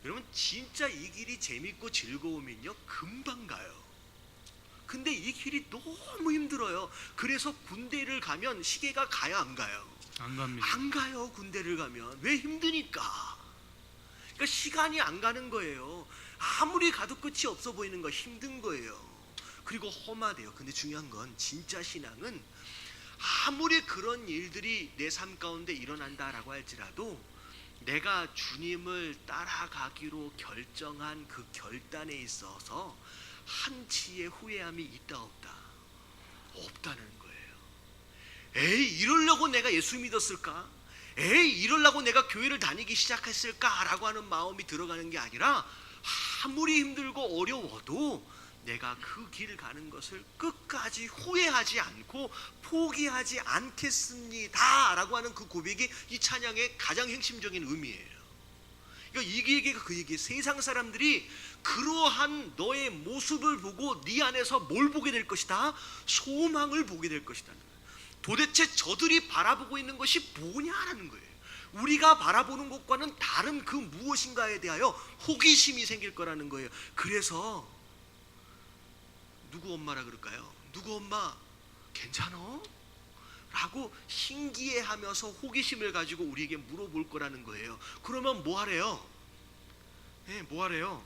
여러분, 진짜 이 길이 재밌고 즐거우면요, 금방 가요. 근데 이 길이 너무 힘들어요. 그래서 군대를 가면 시계가 가요, 안 가요? 안 갑니다. 안 가요. 군대를 가면. 왜? 힘드니까. 그러니까 시간이 안 가는 거예요. 아무리 가도 끝이 없어 보이는 거 힘든 거예요. 그리고 험하대요. 근데 중요한 건 진짜 신앙은 아무리 그런 일들이 내 삶 가운데 일어난다라고 할지라도 내가 주님을 따라가기로 결정한 그 결단에 있어서 한치의 후회함이 있다 없다? 없다는 거예요. 에이, 이러려고 내가 예수 믿었을까? 에이, 이러려고 내가 교회를 다니기 시작했을까라고 하는 마음이 들어가는 게 아니라 아무리 힘들고 어려워도 내가 그 길 가는 것을 끝까지 후회하지 않고 포기하지 않겠습니다 라고 하는 그 고백이 이 찬양의 가장 핵심적인 의미예요. 그러니까 그 얘기, 세상 사람들이 그러한 너의 모습을 보고 네 안에서 뭘 보게 될 것이다? 소망을 보게 될 것이다. 도대체 저들이 바라보고 있는 것이 뭐냐라는 거예요. 우리가 바라보는 것과는 다른 그 무엇인가에 대하여 호기심이 생길 거라는 거예요. 그래서 누구 엄마라 그럴까요? 누구 엄마 괜찮어? 라고 신기해하면서 호기심을 가지고 우리에게 물어볼 거라는 거예요. 그러면 뭐 하래요? 뭐 하래요?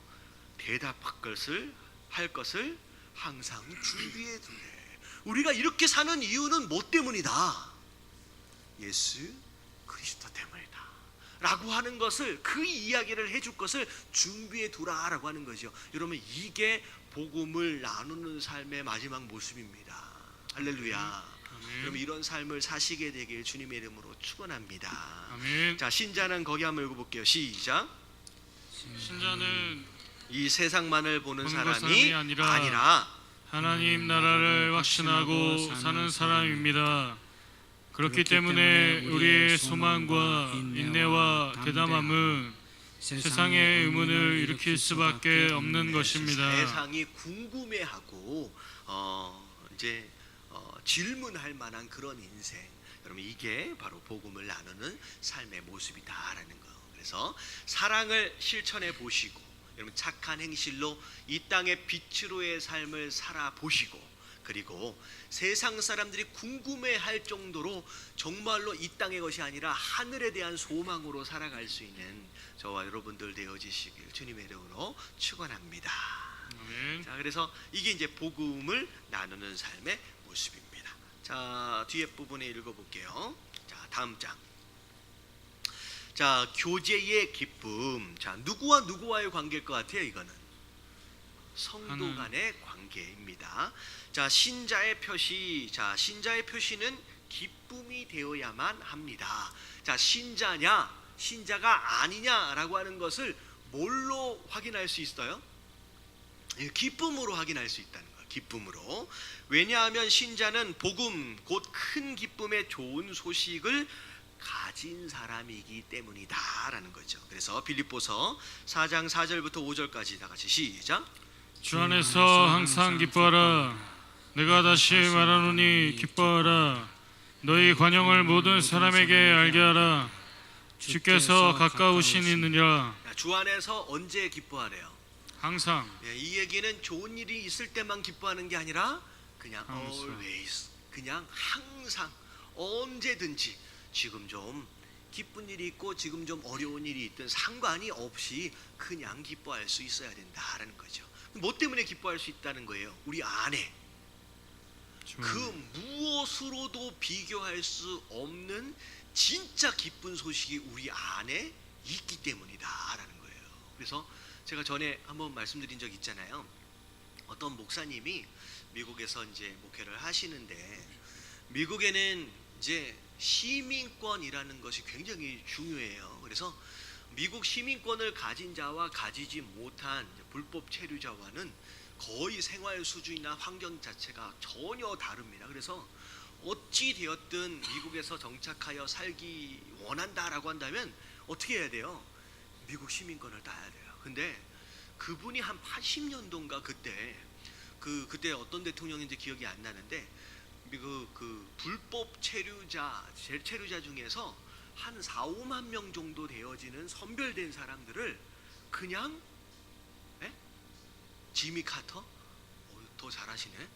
할 것을 항상 준비해 두래. 우리가 이렇게 사는 이유는 뭐 때문이다? 예수 그리스도 때문이다 라고 하는 것을, 그 이야기를 해줄 것을 준비해 두라라고 하는 거죠. 여러분, 이게 복음을 나누는 삶의 마지막 모습입니다. 할렐루야. 아멘. 여러분, 이런 삶을 사시게 되길 주님의 이름으로 축원합니다. 아멘. 자, 신자는 거기 한번 읽어볼게요. 시작. 신자는 이 세상만을 보는 보는 사람이 사람이 아니라 하나님 나라를 확신하고 사는 사람입니다. 그렇기 때문에 우리의 소망과 인내와 대담함은 세상의 의문을 일으킬 수밖에 없는 것입니다. 세상이 궁금해하고 질문할 만한 그런 인생, 여러분, 이게 바로 복음을 나누는 삶의 모습이다라는 거. 그래서 사랑을 실천해 보시고, 여러분, 착한 행실로 이 땅의 빛으로의 삶을 살아보시고, 그리고 세상 사람들이 궁금해할 정도로 정말로 이 땅의 것이 아니라 하늘에 대한 소망으로 살아갈 수 있는 저와 여러분들 되어지시길 주님의 이름으로 축원합니다. 아멘. 자, 그래서 이게 이제 복음을 나누는 삶의 모습입니다. 자, 뒤에 부분에 읽어볼게요. 자, 다음 장. 자, 교제의 기쁨. 자, 누구와 누구와의 관계일 것 같아요? 이거는 성도 간의 관계입니다. 자, 신자의 표시. 자, 신자의 표시는 기쁨이 되어야만 합니다. 자, 신자냐 신자가 아니냐라고 하는 것을 뭘로 확인할 수 있어요? 기쁨으로 확인할 수 있다는 거예요. 기쁨으로. 왜냐하면 신자는 복음, 곧 큰 기쁨의 좋은 소식을 가진 사람이기 때문이다라는 거죠. 그래서 빌립보서 4장 4절부터 5절까지 다 같이 시작. 주 안에서 항상 기뻐하라. 내가 다시 말하노니 기뻐하라. 너희 관용을 모든 사람에게 알게 하라. 주께서 가까우시니라. 주 안에서 언제 기뻐하래요? 항상. 이 얘기는 좋은 일이 있을 때만 기뻐하는 게 아니라 그냥 항상. always, 그냥 항상, 언제든지, 지금 좀 기쁜 일이 있고 지금 좀 어려운 일이 있든 상관이 없이 그냥 기뻐할 수 있어야 된다라는 거죠. 뭐 때문에 기뻐할 수 있다는 거예요? 우리 안에 그 무엇으로도 비교할 수 없는 진짜 기쁜 소식이 우리 안에 있기 때문이다라는 거예요. 그래서 제가 전에 한번 말씀드린 적 있잖아요. 어떤 목사님이 미국에서 이제 목회를 하시는데, 미국에는 이제 시민권이라는 것이 굉장히 중요해요. 그래서 미국 시민권을 가진 자와 가지지 못한 불법 체류자와는 거의 생활 수준이나 환경 자체가 전혀 다릅니다. 그래서 어찌 되었든 미국에서 정착하여 살기 원한다라고 한다면 어떻게 해야 돼요? 미국 시민권을 따야 돼요. 근데 그분이 한 80년도인가 그때 어떤 대통령인지 기억이 안 나는데, 미국 그 불법 체류자 중에서 한 4, 5만 명 정도 되어지는 선별된 사람들을 그냥 지미 카터 더 잘하시네.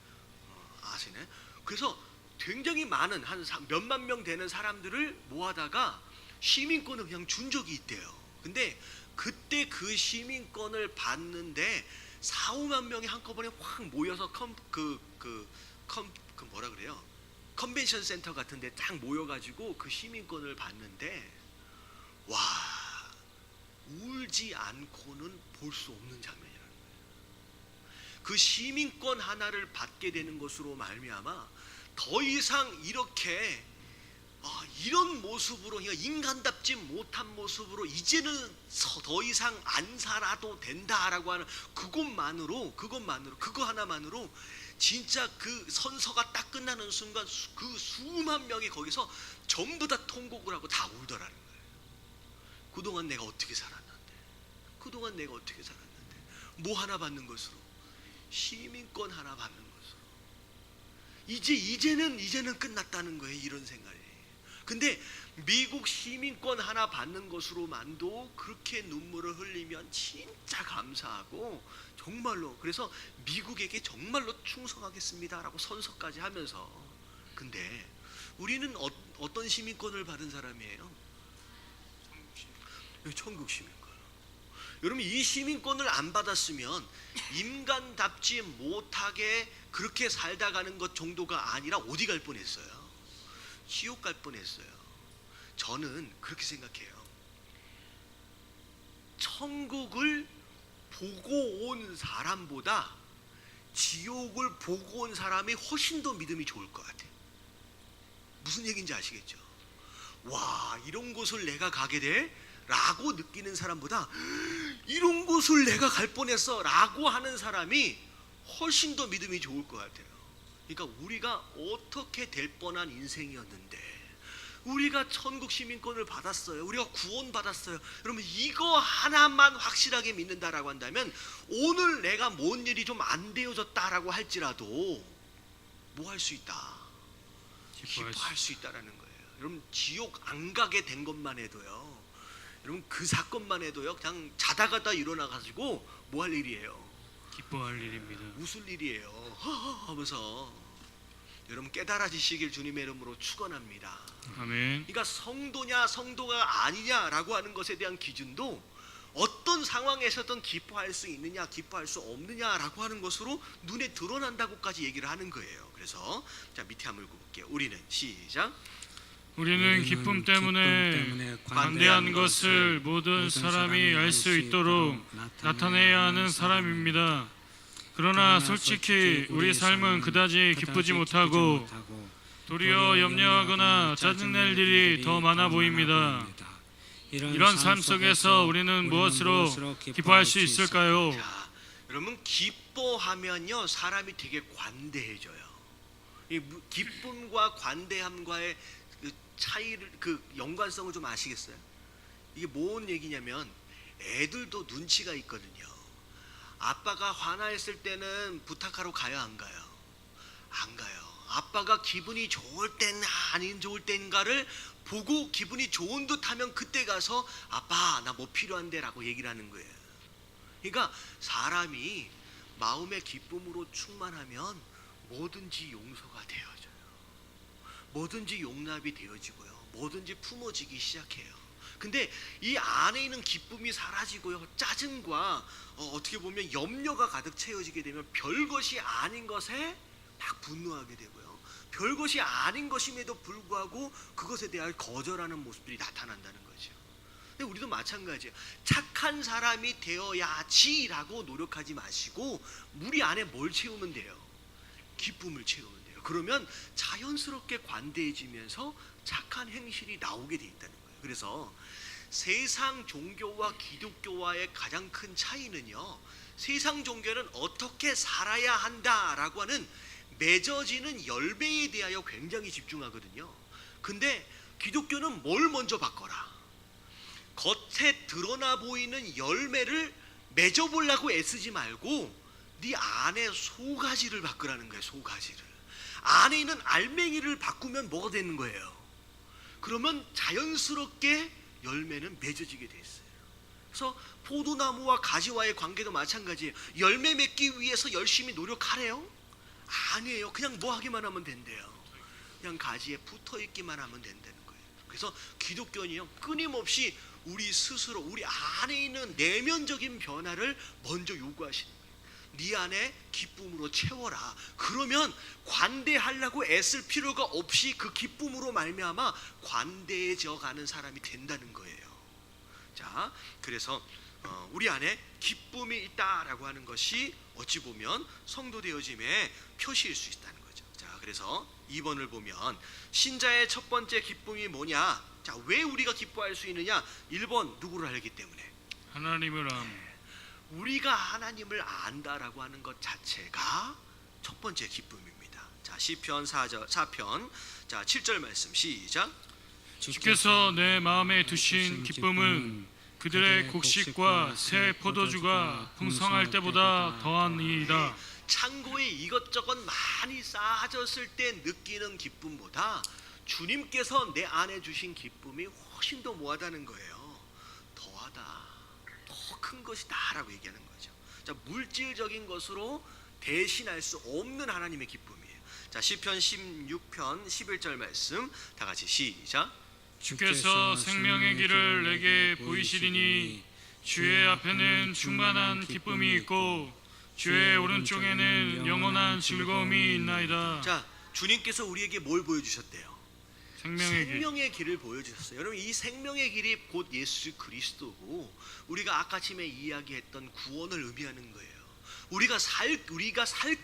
아시네. 그래서 굉장히 많은 한 몇만 명 되는 사람들을 모아다가 시민권을 그냥 준 적이 있대요. 근데 그때 그 시민권을 받는데 4, 5만 명이 한꺼번에 확 모여서 뭐라 그래요? 컨벤션 센터 같은 데 딱 모여가지고 그 시민권을 받는데, 와, 울지 않고는 볼 수 없는 장면이라는 거예요. 그 시민권 하나를 받게 되는 것으로 말미암아 더 이상 이렇게 이런 모습으로, 인간답지 못한 모습으로 이제는 더 이상 안 살아도 된다라고 하는 그거 하나만으로 진짜 그 선서가 딱 끝나는 순간 그 수만 명이 거기서 전부 다 통곡을 하고 다 울더라는 거예요. 그동안 내가 어떻게 살았는데, 뭐 하나 받는 것으로, 시민권 하나 받는 것으로 이제는 끝났다는 거예요. 이런 생각이. 근데 미국 시민권 하나 받는 것으로만도 그렇게 눈물을 흘리면 진짜 감사하고, 정말로 그래서 미국에게 정말로 충성하겠습니다라고 선서까지 하면서. 근데 우리는 어떤 시민권을 받은 사람이에요? 천국 시민권. 여러분, 이 시민권을 안 받았으면 인간답지 못하게 그렇게 살다 가는 것 정도가 아니라 어디 갈 뻔했어요? 지옥 갈 뻔했어요. 저는 그렇게 생각해요. 천국을 보고 온 사람보다 지옥을 보고 온 사람이 훨씬 더 믿음이 좋을 것 같아요. 무슨 얘기인지 아시겠죠? 와, 이런 곳을 내가 가게 돼? 라고 느끼는 사람보다 이런 곳을 내가 갈 뻔했어 라고 하는 사람이 훨씬 더 믿음이 좋을 것 같아요. 그러니까 우리가 어떻게 될 뻔한 인생이었는데 우리가 천국 시민권을 받았어요. 우리가 구원 받았어요. 여러분, 이거 하나만 확실하게 믿는다라고 한다면 오늘 내가 뭔 일이 좀 안 되어졌다라고 할지라도 뭐 할 수 있다? 기뻐할 수 있다라는 거예요. 여러분, 지옥 안 가게 된 것만 해도요, 여러분, 그 사건만 해도요, 그냥 자다가다 일어나가지고 뭐 할 일이에요? 기뻐할 일입니다. 웃을 일이에요. 하면서 여러분 깨달아지시길 주님의 이름으로 축원합니다. 아멘. 그러니까 성도냐 성도가 아니냐라고 하는 것에 대한 기준도 어떤 상황에서든 기뻐할 수 있느냐 기뻐할 수 없느냐라고 하는 것으로 눈에 드러난다고까지 얘기를 하는 거예요. 그래서 자, 밑에 한번 읽어볼게요. 우리는 시작. 우리는 기쁨 때문에 관대한 것을 모든 사람이 알 수 있도록 나타내야 하는 사람입니다. 그러나 솔직히 우리 삶은 그다지 기쁘지 못하고 도리어 염려하거나 짜증낼 일이 더 많아 보입니다. 이런 삶 속에서 우리는 무엇으로 기뻐할 수 있을까요? 자, 여러분, 기뻐하면요 사람이 되게 관대해져요. 이 기쁨과 관대함과의 그 차이를, 그 연관성을 좀 아시겠어요? 이게 뭔 얘기냐면 애들도 눈치가 있거든요. 아빠가 화나있을 때는 부탁하러 가요, 안 가요? 안 가요. 아빠가 기분이 좋을 땐 아닌 좋을 땐가를 보고 기분이 좋은 듯 하면 그때 가서 아빠 나 뭐 필요한데 라고 얘기를 하는 거예요. 그러니까 사람이 마음의 기쁨으로 충만하면 뭐든지 용서가 되어져요. 뭐든지 용납이 되어지고요, 뭐든지 품어지기 시작해요. 근데 이 안에 있는 기쁨이 사라지고요, 짜증과 어떻게 보면 염려가 가득 채워지게 되면 별것이 아닌 것에 막 분노하게 되고요, 별것이 아닌 것임에도 불구하고 그것에 대한 거절하는 모습들이 나타난다는 거죠. 근데 우리도 마찬가지예요. 착한 사람이 되어야지라고 노력하지 마시고 우리 안에 뭘 채우면 돼요? 기쁨을 채우면 돼요. 그러면 자연스럽게 관대해지면서 착한 행실이 나오게 돼 있다는 거예요. 그래서 세상 종교와 기독교와의 가장 큰 차이는요, 세상 종교는 어떻게 살아야 한다라고 하는 맺어지는 열매에 대하여 굉장히 집중하거든요. 근데 기독교는 뭘 먼저 바꿔라? 겉에 드러나 보이는 열매를 맺어보려고 애쓰지 말고 네 안에 소가지를 바꾸라는 거예요. 소가지를. 안에 있는 알맹이를 바꾸면 뭐가 되는 거예요? 그러면 자연스럽게 열매는 맺어지게 돼 있어요. 그래서 포도나무와 가지와의 관계도 마찬가지예요. 열매 맺기 위해서 열심히 노력하래요? 아니에요. 그냥 뭐 하기만 하면 된대요. 그냥 가지에 붙어 있기만 하면 된다는 거예요. 그래서 기독교는요, 끊임없이 우리 스스로 우리 안에 있는 내면적인 변화를 먼저 요구하시는 거예요. 네 안에 기쁨으로 채워라. 그러면 관대하려고 애쓸 필요가 없이 그 기쁨으로 말미암아 관대해져 가는 사람이 된다는 거예요. 자, 그래서 우리 안에 기쁨이 있다라고 하는 것이 어찌 보면 성도 되어짐의 표시일 수 있다는 거죠. 자, 그래서 2번을 보면 신자의 첫 번째 기쁨이 뭐냐? 자, 왜 우리가 기뻐할 수 있느냐? 1번 누구를 알기 때문에. 하나님을 암. 우리가 하나님을 안다라고 하는 것 자체가 첫 번째 기쁨입니다. 자, 시편 4편 자 7절 말씀 시작. 주께서 내 마음에 두신 기쁨은 그들의 곡식과 새 포도주가 풍성할 때보다 더하니이다. 창고에 이것저것 많이 쌓아졌을 때 느끼는 기쁨보다 주님께서 내 안에 주신 기쁨이 훨씬 더 뭐하다는 거예요. 더하다, 더 큰 것이다라고 얘기하는 거죠. 자, 물질적인 것으로 대신할 수 없는 하나님의 기쁨이에요. 자, 시편 16편 11절 말씀 다 같이 시작. 주께서 생명의 길을 내게 보이시리니 주의 앞에는 충만한 기쁨이 있고 주의 오른쪽에는 영원한 즐거움이 있나이다. 자, 주님께서 우리에게 뭘 보여주셨대요? 생명의 길. 생명의 길을 보여주셨어요. 여러분, 이 생명의 길이 곧 예수 그리스도고 우리가 아까 아침에 이야기했던 구원을 의미하는 거예요. 우리가 살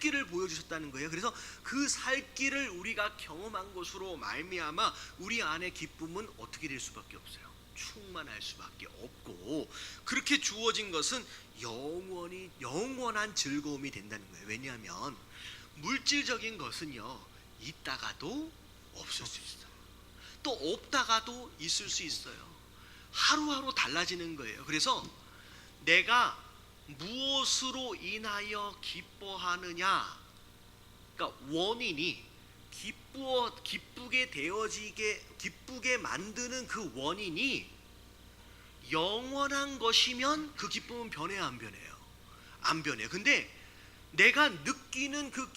길을 보여주셨다는 거예요. 그래서 그 살 길을 우리가 경험한 것으로 말미암아 우리 안에 기쁨은 어떻게 될 수밖에 없어요. 충만할 수밖에 없고, 그렇게 주어진 것은 영원한 즐거움이 된다는 거예요. 왜냐하면 물질적인 것은요, 있다가도 없을 수 있어요. 또 없다가도 있을 수 있어요. 하루하루 달라지는 거예요. 그래서 내가 무엇으로 인하여 기뻐하느냐, 그러니까 원인이 기쁘게 만드는 그 원인이 영원한 것이면 그 기쁨은 변해야 안 변해요? 안 변해요. 근데 내가 느끼는 그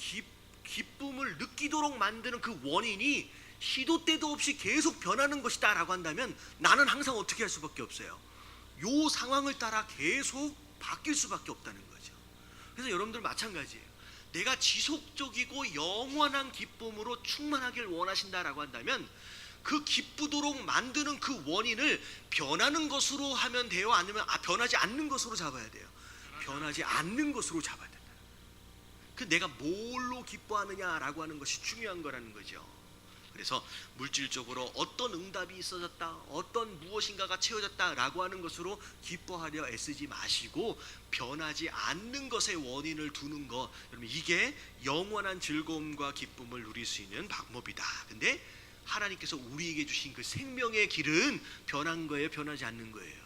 기쁨을 느끼도록 만드는 그 원인이 시도 때도 없이 계속 변하는 것이다 라고 한다면 나는 항상 어떻게 할 수밖에 없어요. 요 상황을 따라 계속 바뀔 수밖에 없다는 거죠. 그래서 여러분들 마찬가지예요. 내가 지속적이고 영원한 기쁨으로 충만하길 원하신다라고 한다면 그 기쁘도록 만드는 그 원인을 변하는 것으로 하면 돼요? 아니면 변하지 않는 것으로 잡아야 돼요? 변하지 않는 것으로 잡아야 된다. 그 내가 뭘로 기뻐하느냐라고 하는 것이 중요한 거라는 거죠. 그래서 물질적으로 어떤 응답이 있어졌다, 어떤 무엇인가가 채워졌다라고 하는 것으로 기뻐하려 애쓰지 마시고 변하지 않는 것의 원인을 두는 것, 여러분, 이게 영원한 즐거움과 기쁨을 누릴 수 있는 방법이다. 근데 하나님께서 우리에게 주신 그 생명의 길은 변한 거예요, 변하지 않는 거예요?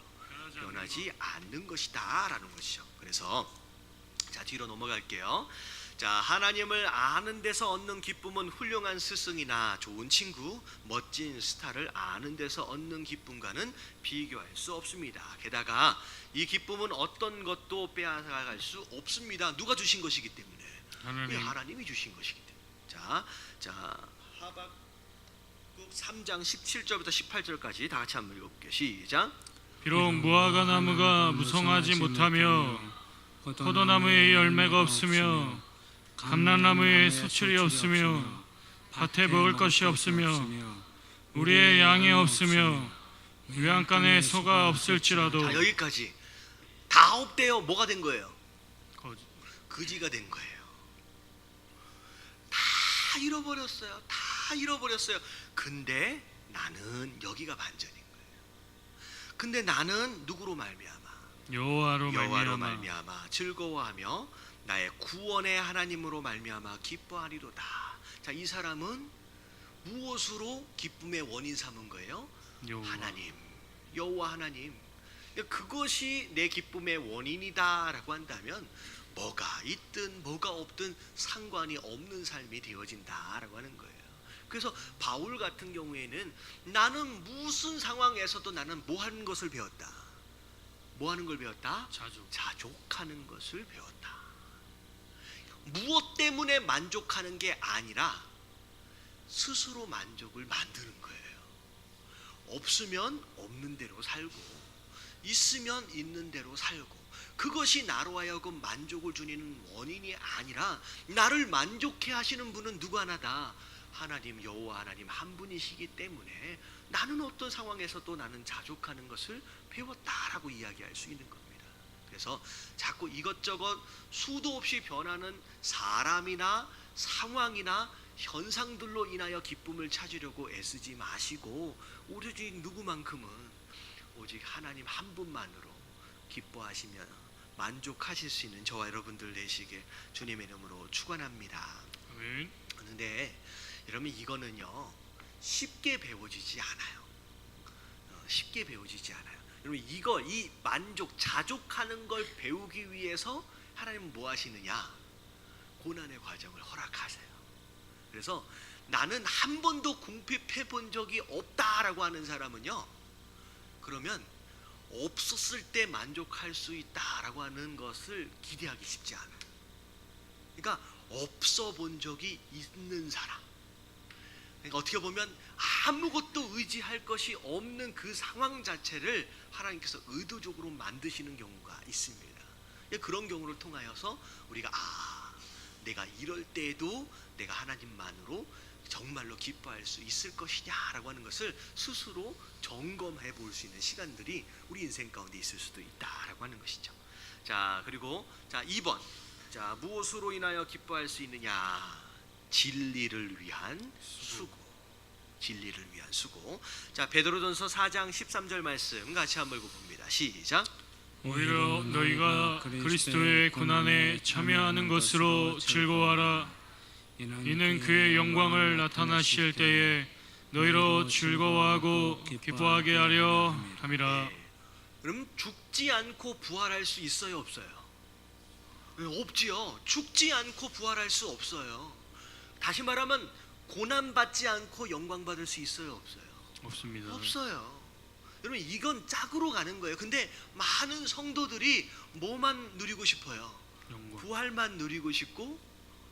변하지 않는 것이다 라는 것이죠. 그래서 자, 뒤로 넘어갈게요. 자, 하나님을 아는 데서 얻는 기쁨은 훌륭한 스승이나 좋은 친구, 멋진 스타를 아는 데서 얻는 기쁨과는 비교할 수 없습니다. 게다가 이 기쁨은 어떤 것도 빼앗아갈 수 없습니다. 누가 주신 것이기 때문에? 하나님이 주신 것이기 때문에. 자, 하박국 3장 17절부터 18절까지 다 같이 한번 읽어볼게요. 시작. 비록 무화과 나무가 무성하지 못하며 포도나무에 열매가 없으며 감람나무에 수출이 없으며 밭에 먹을 것이 없으며 우리의 양이 없으며 외양간에 소가 없을지라도. 자, 여기까지 다 없대요. 뭐가 된 거예요? 거지가 된 거예요. 다 잃어버렸어요. 다 잃어버렸어요. 근데 나는 여기가 반전인 거예요. 근데 나는 누구로 말미암아? 여호와로 말미암아 즐거워하며 나의 구원의 하나님으로 말미암아 기뻐하리로다. 자, 이 사람은 무엇으로 기쁨의 원인 삼은 거예요? 하나님, 여호와 하나님. 그것이 내 기쁨의 원인이다라고 한다면 뭐가 있든 뭐가 없든 상관이 없는 삶이 되어진다라고 하는 거예요. 그래서 바울 같은 경우에는 나는 무슨 상황에서도 나는 뭐 하는 것을 배웠다? 뭐 하는 걸 배웠다? 자족하는 것을 배웠다. 무엇 때문에 만족하는 게 아니라 스스로 만족을 만드는 거예요. 없으면 없는 대로 살고 있으면 있는 대로 살고, 그것이 나로 하여금 만족을 주는 원인이 아니라 나를 만족해 하시는 분은 누구 하나다, 하나님, 여호와 하나님 한 분이시기 때문에 나는 어떤 상황에서도 나는 자족하는 것을 배웠다라고 이야기할 수 있는 겁니다. 그래서 자꾸 이것저것 수도 없이 변하는 사람이나 상황이나 현상들로 인하여 기쁨을 찾으려고 애쓰지 마시고, 오로지 누구만큼은 오직 하나님 한 분만으로 기뻐하시며 만족하실 수 있는 저와 여러분들 되시길 주님의 이름으로 축원합니다. 아멘. 그런데 여러분, 이거는요 쉽게 배워지지 않아요. 쉽게 배워지지 않아요. 여러분, 이 만족, 자족하는 걸 배우기 위해서 하나님은 뭐 하시느냐? 고난의 과정을 허락하세요. 그래서 나는 한 번도 궁핍해 본 적이 없다라고 하는 사람은요, 그러면 없었을 때 만족할 수 있다라고 하는 것을 기대하기 쉽지 않아요. 그러니까 없어 본 적이 있는 사람, 그러니까 어떻게 보면 아무것도 의지할 것이 없는 그 상황 자체를 하나님께서 의도적으로 만드시는 경우가 있습니다. 그런 경우를 통하여서 우리가 내가 이럴 때에도 내가 하나님만으로 정말로 기뻐할 수 있을 것이냐라고 하는 것을 스스로 점검해 볼 수 있는 시간들이 우리 인생 가운데 있을 수도 있다라고 하는 것이죠. 자, 그리고 2번, 자, 무엇으로 인하여 기뻐할 수 있느냐? 진리를 위한 수고. 진리를 위한 수고. 자, 베드로전서 4장 13절 말씀 같이 한번 읽어봅니다. 시작. 오히려 너희가 그리스도의 고난에 참여하는 것으로 즐거워하라. 이는 그의 영광을 나타나실 때에 너희로 즐거워하고 기뻐하게 하려 함이라. 그럼 죽지 않고 부활할 수 있어요, 없어요? 없지요. 죽지 않고 부활할 수 없어요. 다시 말하면 고난 받지 않고 영광 받을 수 있어요, 없어요? 없습니다. 없어요. 여러분, 이건 짝으로 가는 거예요. 근데 많은 성도들이 뭐만 누리고 싶어요? 영광. 부활만 누리고 싶고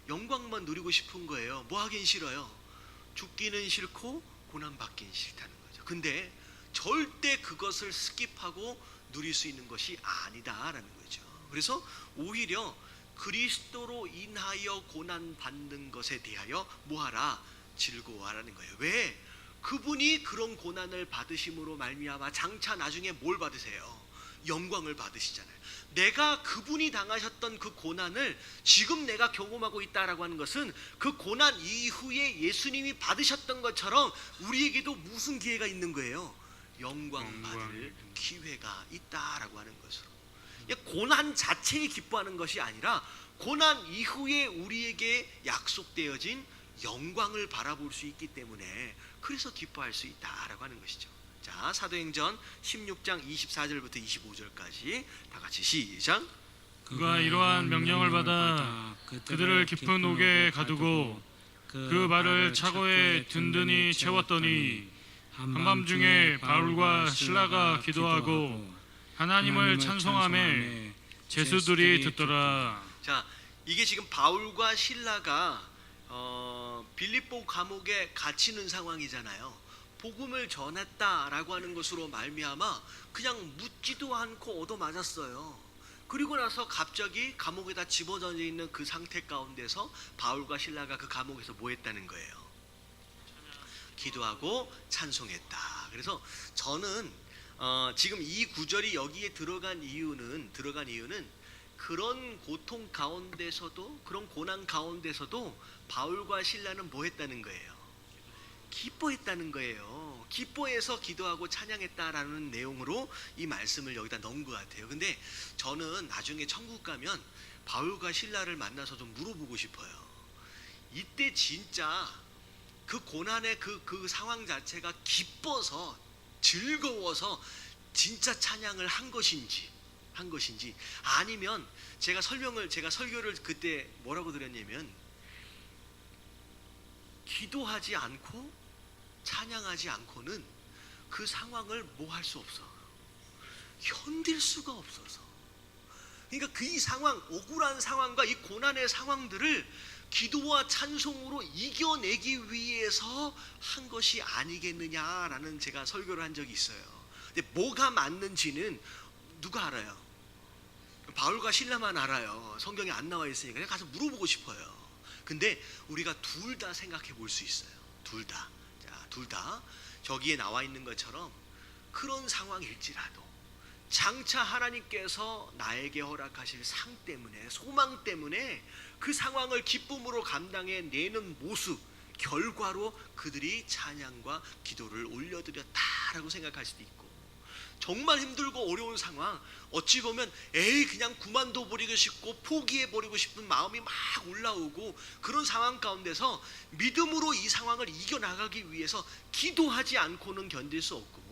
영광만 누리고 싶은 거예요. 뭐 하긴 싫어요? 죽기는 싫고 고난 받긴 싫다는 거죠. 근데 절대 그것을 스킵하고 누릴 수 있는 것이 아니다라는 거죠. 그래서 오히려 그리스도로 인하여 고난 받는 것에 대하여 뭐하라? 즐거워하라는 거예요. 왜? 그분이 그런 고난을 받으심으로 말미암아 장차 나중에 뭘 받으세요? 영광을 받으시잖아요. 내가 그분이 당하셨던 그 고난을 지금 내가 경험하고 있다라고 하는 것은 그 고난 이후에 예수님이 받으셨던 것처럼 우리에게도 무슨 기회가 있는 거예요? 영광 받을 기회가 있다라고 하는 것으로. 고난 자체에 기뻐하는 것이 아니라 고난 이후에 우리에게 약속되어진 영광을 바라볼 수 있기 때문에 그래서 기뻐할 수 있다라고 하는 것이죠. 자, 사도행전 16장 24절부터 25절까지 다 같이 시작. 그가 이러한 명령을 받아 그들을 깊은 옥에 가두고 그 발을 차고에 든든히 채웠더니 한밤중에 바울과 실라가 기도하고 하나님을 찬송하며 제수들이 듣더라. 자, 이게 지금 바울과 실라가 빌립보 감옥에 갇히는 상황이잖아요. 복음을 전했다라고 하는 것으로 말미암아 그냥 묻지도 않고 얻어맞았어요. 그리고 나서 갑자기 감옥에다 집어던져 있는 그 상태 가운데서 바울과 실라가 그 감옥에서 뭐 했다는 거예요? 기도하고 찬송했다. 그래서 저는 지금 이 구절이 여기에 들어간 이유는 그런 고통 가운데서도, 그런 고난 가운데서도 바울과 실라는 뭐 했다는 거예요? 기뻐했다는 거예요. 기뻐해서 기도하고 찬양했다라는 내용으로 이 말씀을 여기다 넣은 것 같아요. 근데 저는 나중에 천국 가면 바울과 실라를 만나서 좀 물어보고 싶어요. 이때 진짜 그 고난의 그 상황 자체가 기뻐서 즐거워서 진짜 찬양을 한 것인지 아니면 제가 설교를 그때 뭐라고 드렸냐면 기도하지 않고 찬양하지 않고는 그 상황을 뭐 할 수 없어. 견딜 수가 없어서. 그러니까 그 이 상황, 억울한 상황과 이 고난의 상황들을 기도와 찬송으로 이겨내기 위해서 한 것이 아니겠느냐라는 제가 설교를 한 적이 있어요. 근데 뭐가 맞는지는 누가 알아요? 바울과 실라만 알아요. 성경에 안 나와 있으니까 그냥 가서 물어보고 싶어요. 근데 우리가 둘 다 생각해 볼 수 있어요. 둘 다. 자, 둘 다 저기에 나와 있는 것처럼 그런 상황일지라도 장차 하나님께서 나에게 허락하실 상 때문에, 소망 때문에 그 상황을 기쁨으로 감당해 내는 모습, 결과로 그들이 찬양과 기도를 올려드렸다라고 생각할 수도 있고, 정말 힘들고 어려운 상황, 어찌 보면 그냥 그만둬버리고 싶고 포기해버리고 싶은 마음이 막 올라오고, 그런 상황 가운데서 믿음으로 이 상황을 이겨나가기 위해서 기도하지 않고는 견딜 수 없고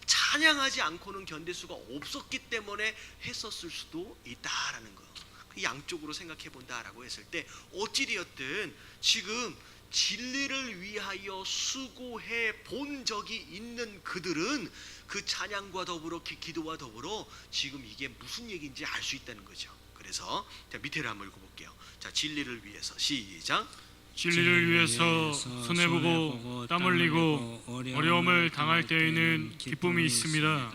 찬양하지 않고는 견딜 수가 없었기 때문에 했었을 수도 있다라는 거. 양쪽으로 생각해 본다라고 했을 때 어찌되었든 지금 진리를 위하여 수고해 본 적이 있는 그들은 그 찬양과 더불어 기도와 더불어 지금 이게 무슨 얘기인지 알 수 있다는 거죠. 그래서 자, 밑에를 한번 읽어볼게요. 자, 진리를 위해서 시작. 진리를 위해서 손해보고 땀 흘리고 어려움을 당할 때에는 기쁨이 있습니다.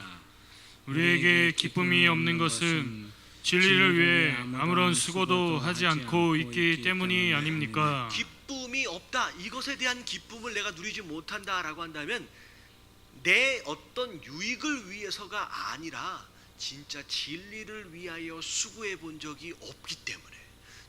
우리에게 기쁨이 없는 것은 진리를 위해 아무런 수고도 하지 않고 있기 때문이 아닙니까? 기쁨이 없다, 이것에 대한 기쁨을 내가 누리지 못한다라고 한다면 내 어떤 유익을 위해서가 아니라 진짜 진리를 위하여 수고해 본 적이 없기 때문에,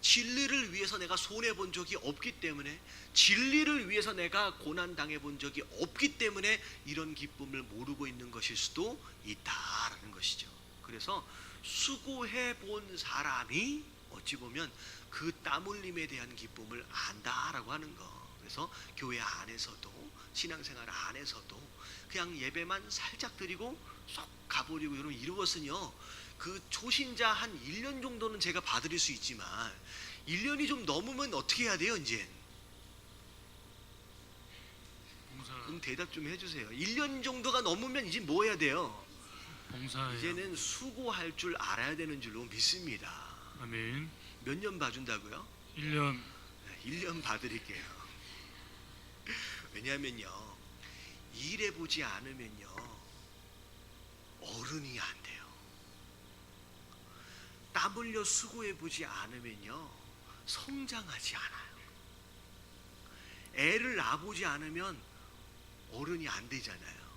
진리를 위해서 내가 손해 본 적이 없기 때문에, 진리를 위해서 내가 고난 당해 본 적이 없기 때문에 이런 기쁨을 모르고 있는 것일 수도 있다라는 것이죠. 그래서 수고해 본 사람이 어찌 보면 그 땀 흘림에 대한 기쁨을 안다라고 하는 거. 그래서 교회 안에서도, 신앙생활 안에서도 그냥 예배만 살짝 드리고 쏙 가버리고 이러면요, 그 초신자 한 1년 정도는 제가 봐드릴 수 있지만 1년이 좀 넘으면 어떻게 해야 돼요? 이제 그럼 대답 좀 해주세요. 1년 정도가 넘으면 이제 뭐 해야 돼요? 봉사해요. 이제는 수고할 줄 알아야 되는 줄로 믿습니다. 아멘. 몇 년 봐준다고요? 1년. 1년 봐드릴게요. 왜냐하면요, 일해보지 않으면요 어른이 안 돼요. 땀 흘려 수고해보지 않으면요 성장하지 않아요. 애를 낳아보지 않으면 어른이 안 되잖아요.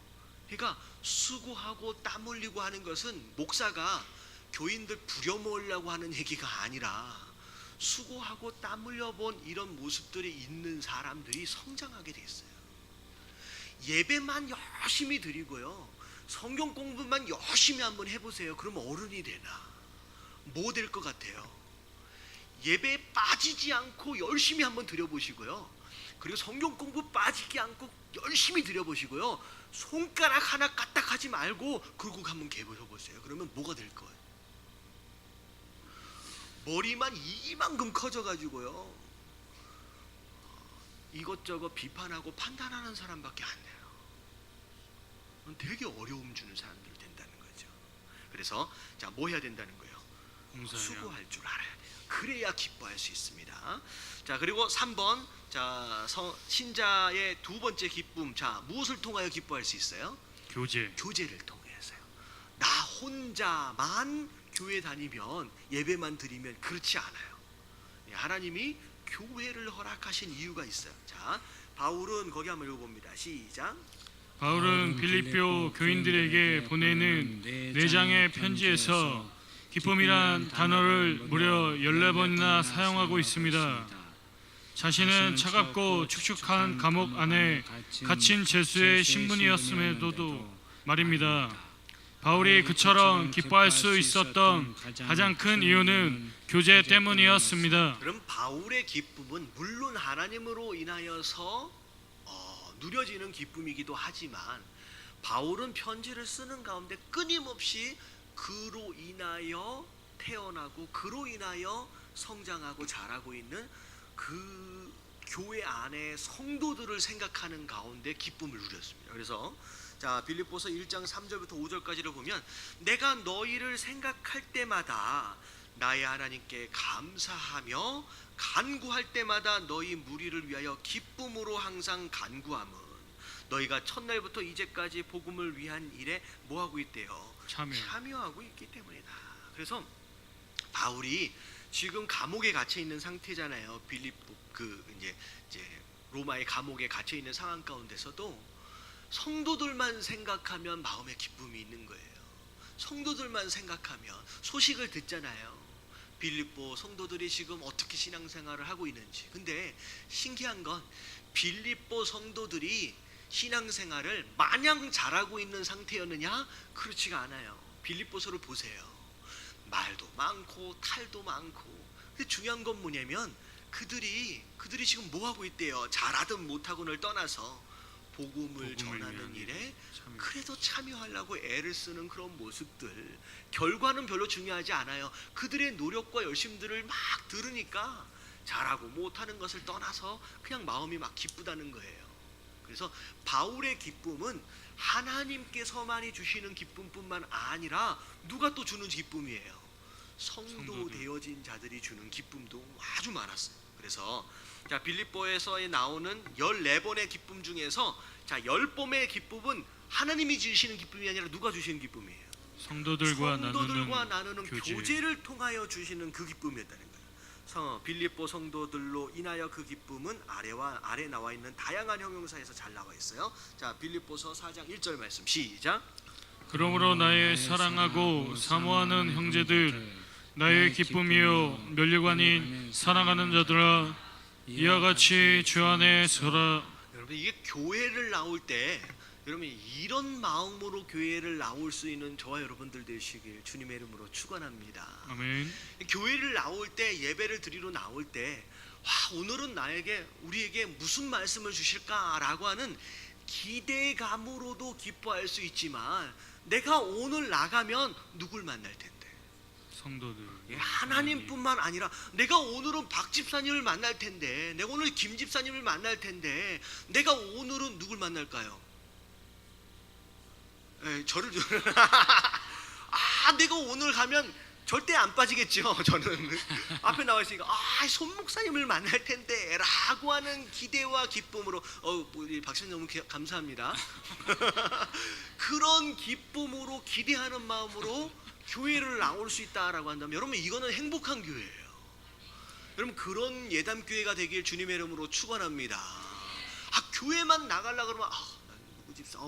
그러니까 수고하고 땀 흘리고 하는 것은 목사가 교인들 부려먹으려고 하는 얘기가 아니라, 수고하고 땀 흘려본 이런 모습들이 있는 사람들이 성장하게 됐어요. 예배만 열심히 드리고요, 성경 공부만 열심히 한번 해보세요. 그러면 어른이 되나? 뭐 될 것 같아요? 예배에 빠지지 않고 열심히 한번 드려보시고요, 그리고 성경 공부 빠지지 않고 열심히 드려보시고요, 손가락 하나 까딱하지 말고 그러고 한번 개보셔보세요. 그러면 뭐가 될 거예요? 머리만 이만큼 커져가지고요 이것저것 비판하고 판단하는 사람밖에 안 돼요. 되게 어려움 주는 사람들 된다는 거죠. 그래서 자, 뭐 해야 된다는 거예요? 봉사해요. 수고할 줄 알아야 돼요. 그래야 기뻐할 수 있습니다. 자, 그리고 3번, 자, 신자의 두 번째 기쁨. 자, 무엇을 통하여 기뻐할 수 있어요? 교제. 교제를 통해서요. 나 혼자만 교회 다니면, 예배만 드리면 그렇지 않아요. 하나님이 교회를 허락하신 이유가 있어요. 자, 바울은 거기 한번 읽어봅니다. 시작. 바울은 빌립보 교인들에게 보내는 4장의 편지에서 기쁨이란 단어를 무려 14번이나 사용하고 있습니다. 자신은 차갑고 축축한 감옥 안에 갇힌 죄수의 신분이었음에도 말입니다. 바울이 그처럼 기뻐할 수 있었던 가장 큰 이유는 교제 때문이었습니다. 그럼 바울의 기쁨은 물론 하나님으로 인하여서 누려지는 기쁨이기도 하지만, 바울은 편지를 쓰는 가운데 끊임없이 그로 인하여 태어나고 그로 인하여 성장하고 자라고 있는 그 교회 안에 성도들을 생각하는 가운데 기쁨을 누렸습니다. 그래서 자, 빌립보서 1장 3절부터 5절까지를 보면, 내가 너희를 생각할 때마다 나의 하나님께 감사하며 간구할 때마다 너희 무리를 위하여 기쁨으로 항상 간구함은 너희가 첫날부터 이제까지 복음을 위한 일에 뭐하고 있대요? 참여하고 있기 때문이다. 그래서 바울이 지금 감옥에 갇혀 있는 상태잖아요. 빌립보 이제 로마의 감옥에 갇혀 있는 상황 가운데서도 성도들만 생각하면 마음에 기쁨이 있는 거예요. 성도들만 생각하면 소식을 듣잖아요. 빌립보 성도들이 지금 어떻게 신앙생활을 하고 있는지. 근데 신기한 건 빌립보 성도들이 신앙생활을 마냥 잘하고 있는 상태였느냐? 그렇지가 않아요. 빌립보서를 보세요. 말도 많고 탈도 많고. 근데 중요한 건 뭐냐면 그들이 지금 뭐 하고 있대요? 잘하든 못하고를 떠나서 복음을 전하는 일에 그래도 참여하려고 애를 쓰는 그런 모습들. 결과는 별로 중요하지 않아요. 그들의 노력과 열심들을 막 들으니까 잘하고 못하는 것을 떠나서 그냥 마음이 막 기쁘다는 거예요. 그래서 바울의 기쁨은 하나님께서만이 주시는 기쁨뿐만 아니라 누가 또 주는 기쁨이에요. 성도 되어진 자들이 주는 기쁨도 아주 많았어요. 그래서 빌립보에서 나오는 14번의 기쁨 중에서 10번의 기쁨은 하나님이 주시는 기쁨이 아니라 누가 주시는 기쁨이에요? 성도들과 나누는 교제를 통하여 주시는 그 기쁨이었다는 거예요. 빌립보 성도들로 인하여 그 기쁨은 아래 나와 있는 다양한 형용사에서 잘 나와 있어요. 자, 빌립보서 4장 1절 말씀 시작. 그러므로 나의 사랑하고 사모하는 형제들, 나의 기쁨이요 면류관인 사랑하는 자들아, 이와 같이 주 안에 서라. 여러분, 이게 교회를 나올 때 여러분 이런 마음으로 교회를 나올 수 있는 저와 여러분들 되시길 주님의 이름으로 축원합니다. 아멘. 교회를 나올 때, 예배를 드리러 나올 때, 오늘은 우리에게 무슨 말씀을 주실까라고 하는 기대감으로도 기뻐할 수 있지만, 내가 오늘 나가면 누굴 만날 텐데? 성도들. 하나님뿐만 아니라 내가 오늘은 박 집사님을 만날 텐데, 내가 오늘 김 집사님을 만날 텐데, 내가 오늘은 누굴 만날까요? 저를 내가 오늘 가면 절대 안 빠지겠죠. 저는 앞에 나와 있으니까 손 목사님을 만날 텐데 라고 하는 기대와 기쁨으로 우리 박사님 너무 감사합니다. 그런 기쁨으로 기대하는 마음으로 교회를 나올 수 있다라고 한다면 여러분 이거는 행복한 교회예요. 여러분 그런 예담 교회가 되길 주님의 이름으로 축원합니다. 교회만 나가려고 그러면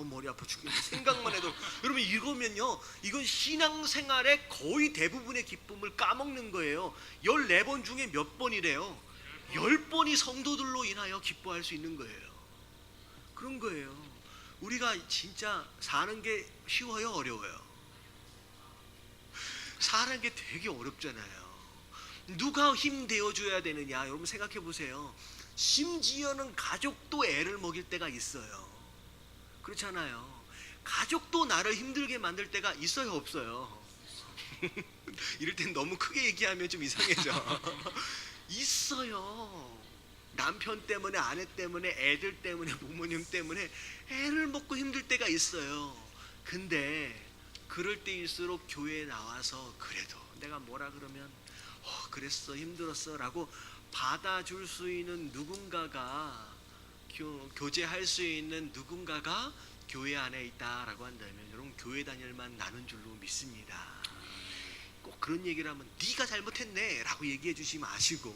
머리 아파 죽겠네. 생각만 해도 여러분 이거면요, 이건 신앙생활의 거의 대부분의 기쁨을 까먹는 거예요. 14번 중에 몇 번이래요? 10번이 성도들로 인하여 기뻐할 수 있는 거예요. 그런 거예요. 우리가 진짜 사는 게 쉬워요, 어려워요? 사는 게 되게 어렵잖아요. 누가 힘 되어줘야 되느냐? 여러분 생각해 보세요. 심지어는 가족도 애를 먹일 때가 있어요. 그렇잖아요. 가족도 나를 힘들게 만들 때가 있어요, 없어요? 이럴 땐 너무 크게 얘기하면 좀 이상해져. 있어요. 남편 때문에, 아내 때문에, 애들 때문에, 부모님 때문에 애를 먹고 힘들 때가 있어요. 근데 그럴 때일수록 교회에 나와서 그래도 내가 뭐라 그러면 그랬어, 힘들었어 라고 받아줄 수 있는 누군가가, 교제할 수 있는 누군가가 교회 안에 있다라고 한다면 여러분 교회 다닐만 나는 줄로 믿습니다. 꼭 그런 얘기를 하면 네가 잘못했네 라고 얘기해 주지 마시고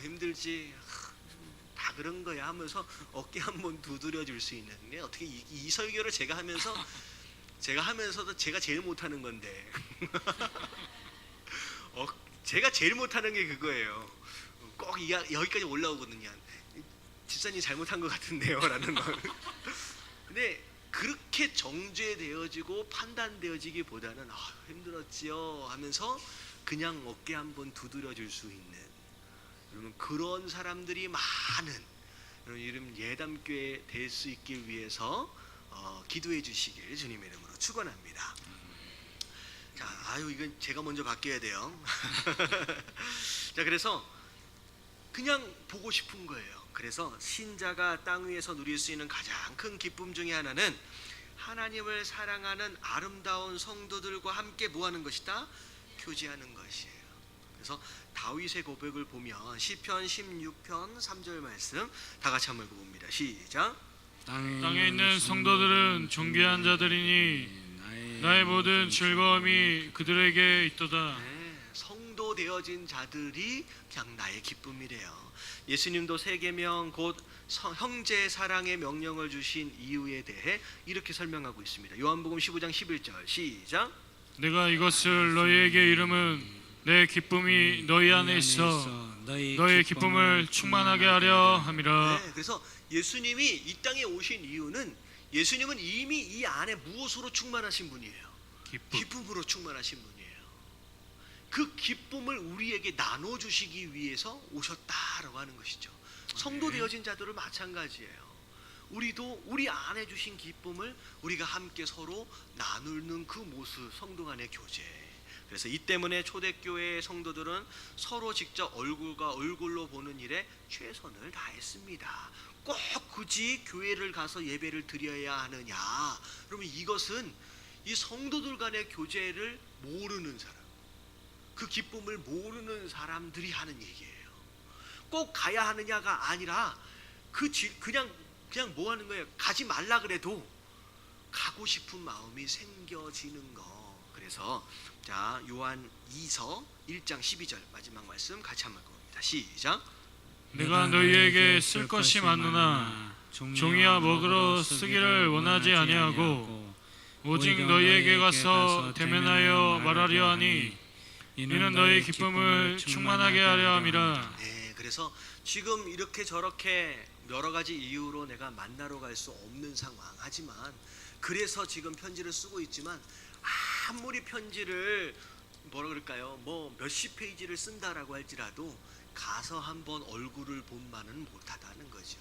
힘들지, 다 그런 거야 하면서 어깨 한번 두드려 줄 수 있는 게, 어떻게 이 설교를 제가 하면서도 제가 제일 못하는 건데 제가 제일 못하는 게 그거예요. 꼭 여기까지 올라오거든요. 집사님 잘못한 것 같은데요 라는 거. 근데 그렇게 정죄되어지고 판단되어지기보다는 힘들었지요 하면서 그냥 어깨 한번 두드려 줄 수 있는, 여러분 그런 사람들이 많은 여러분 예담교회 될 수 있길 위해서 기도해 주시길 주님의 이름으로 축원합니다. 자, 이건 제가 먼저 바뀌어야 돼요. 자, 그래서 그냥 보고 싶은 거예요. 그래서 신자가 땅 위에서 누릴 수 있는 가장 큰 기쁨 중에 하나는 하나님을 사랑하는 아름다운 성도들과 함께 뭐하는 것이다? 교제하는 것이에요. 그래서 다윗의 고백을 보면 시편 16편 3절 말씀 다 같이 한번 읽어봅니다. 시작. 땅에 있는 성도들은 존귀한 자들이니 나의 모든 즐거움이 그들에게 있도다. 네, 성도 되어진 자들이 그냥 나의 기쁨이래요. 예수님도 세계명 곧 형제 사랑의 명령을 주신 이유에 대해 이렇게 설명하고 있습니다. 요한복음 15장 11절 시작. 내가 이것을 너희에게 이름은 내 기쁨이 너희 안에 있어 너의 기쁨을 충만하게 하려 함이라. 네, 그래서 예수님이 이 땅에 오신 이유는 예수님은 이미 이 안에 무엇으로 충만하신 분이에요? 기쁨으로 충만하신 분이에요. 그 기쁨을 우리에게 나눠주시기 위해서 오셨다라고 하는 것이죠. 성도 되어진 자들은 마찬가지예요. 우리도 우리 안에 주신 기쁨을 우리가 함께 서로 나누는 그 모습, 성도 간의 교제. 그래서 이 때문에 초대교회의 성도들은 서로 직접 얼굴과 얼굴로 보는 일에 최선을 다했습니다. 꼭 굳이 교회를 가서 예배를 드려야 하느냐? 그러면 이것은 이 성도들 간의 교제를 모르는 사람, 그 기쁨을 모르는 사람들이 하는 얘기예요. 꼭 가야 하느냐가 아니라 그냥 뭐 하는 거예요? 가지 말라 그래도 가고 싶은 마음이 생겨지는 거. 그래서 자, 요한 2서 1장 12절 마지막 말씀 같이 한번 읽어봅니다. 시작. 내가 너희에게 쓸 것이 많으나 종이와 먹으러 쓰기를 원하지 아니하고 오직 너희에게 가서 대면하여 말하려 하니 이는 너희 기쁨을 충만하게 하려 함이라. 네, 그래서 지금 이렇게 저렇게 여러 가지 이유로 내가 만나러 갈 수 없는 상황. 하지만 그래서 지금 편지를 쓰고 있지만 아무리 편지를 뭐라 그럴까요? 뭐 몇십 페이지를 쓴다라고 할지라도 가서 한번 얼굴을 본만은 못하다는 거죠.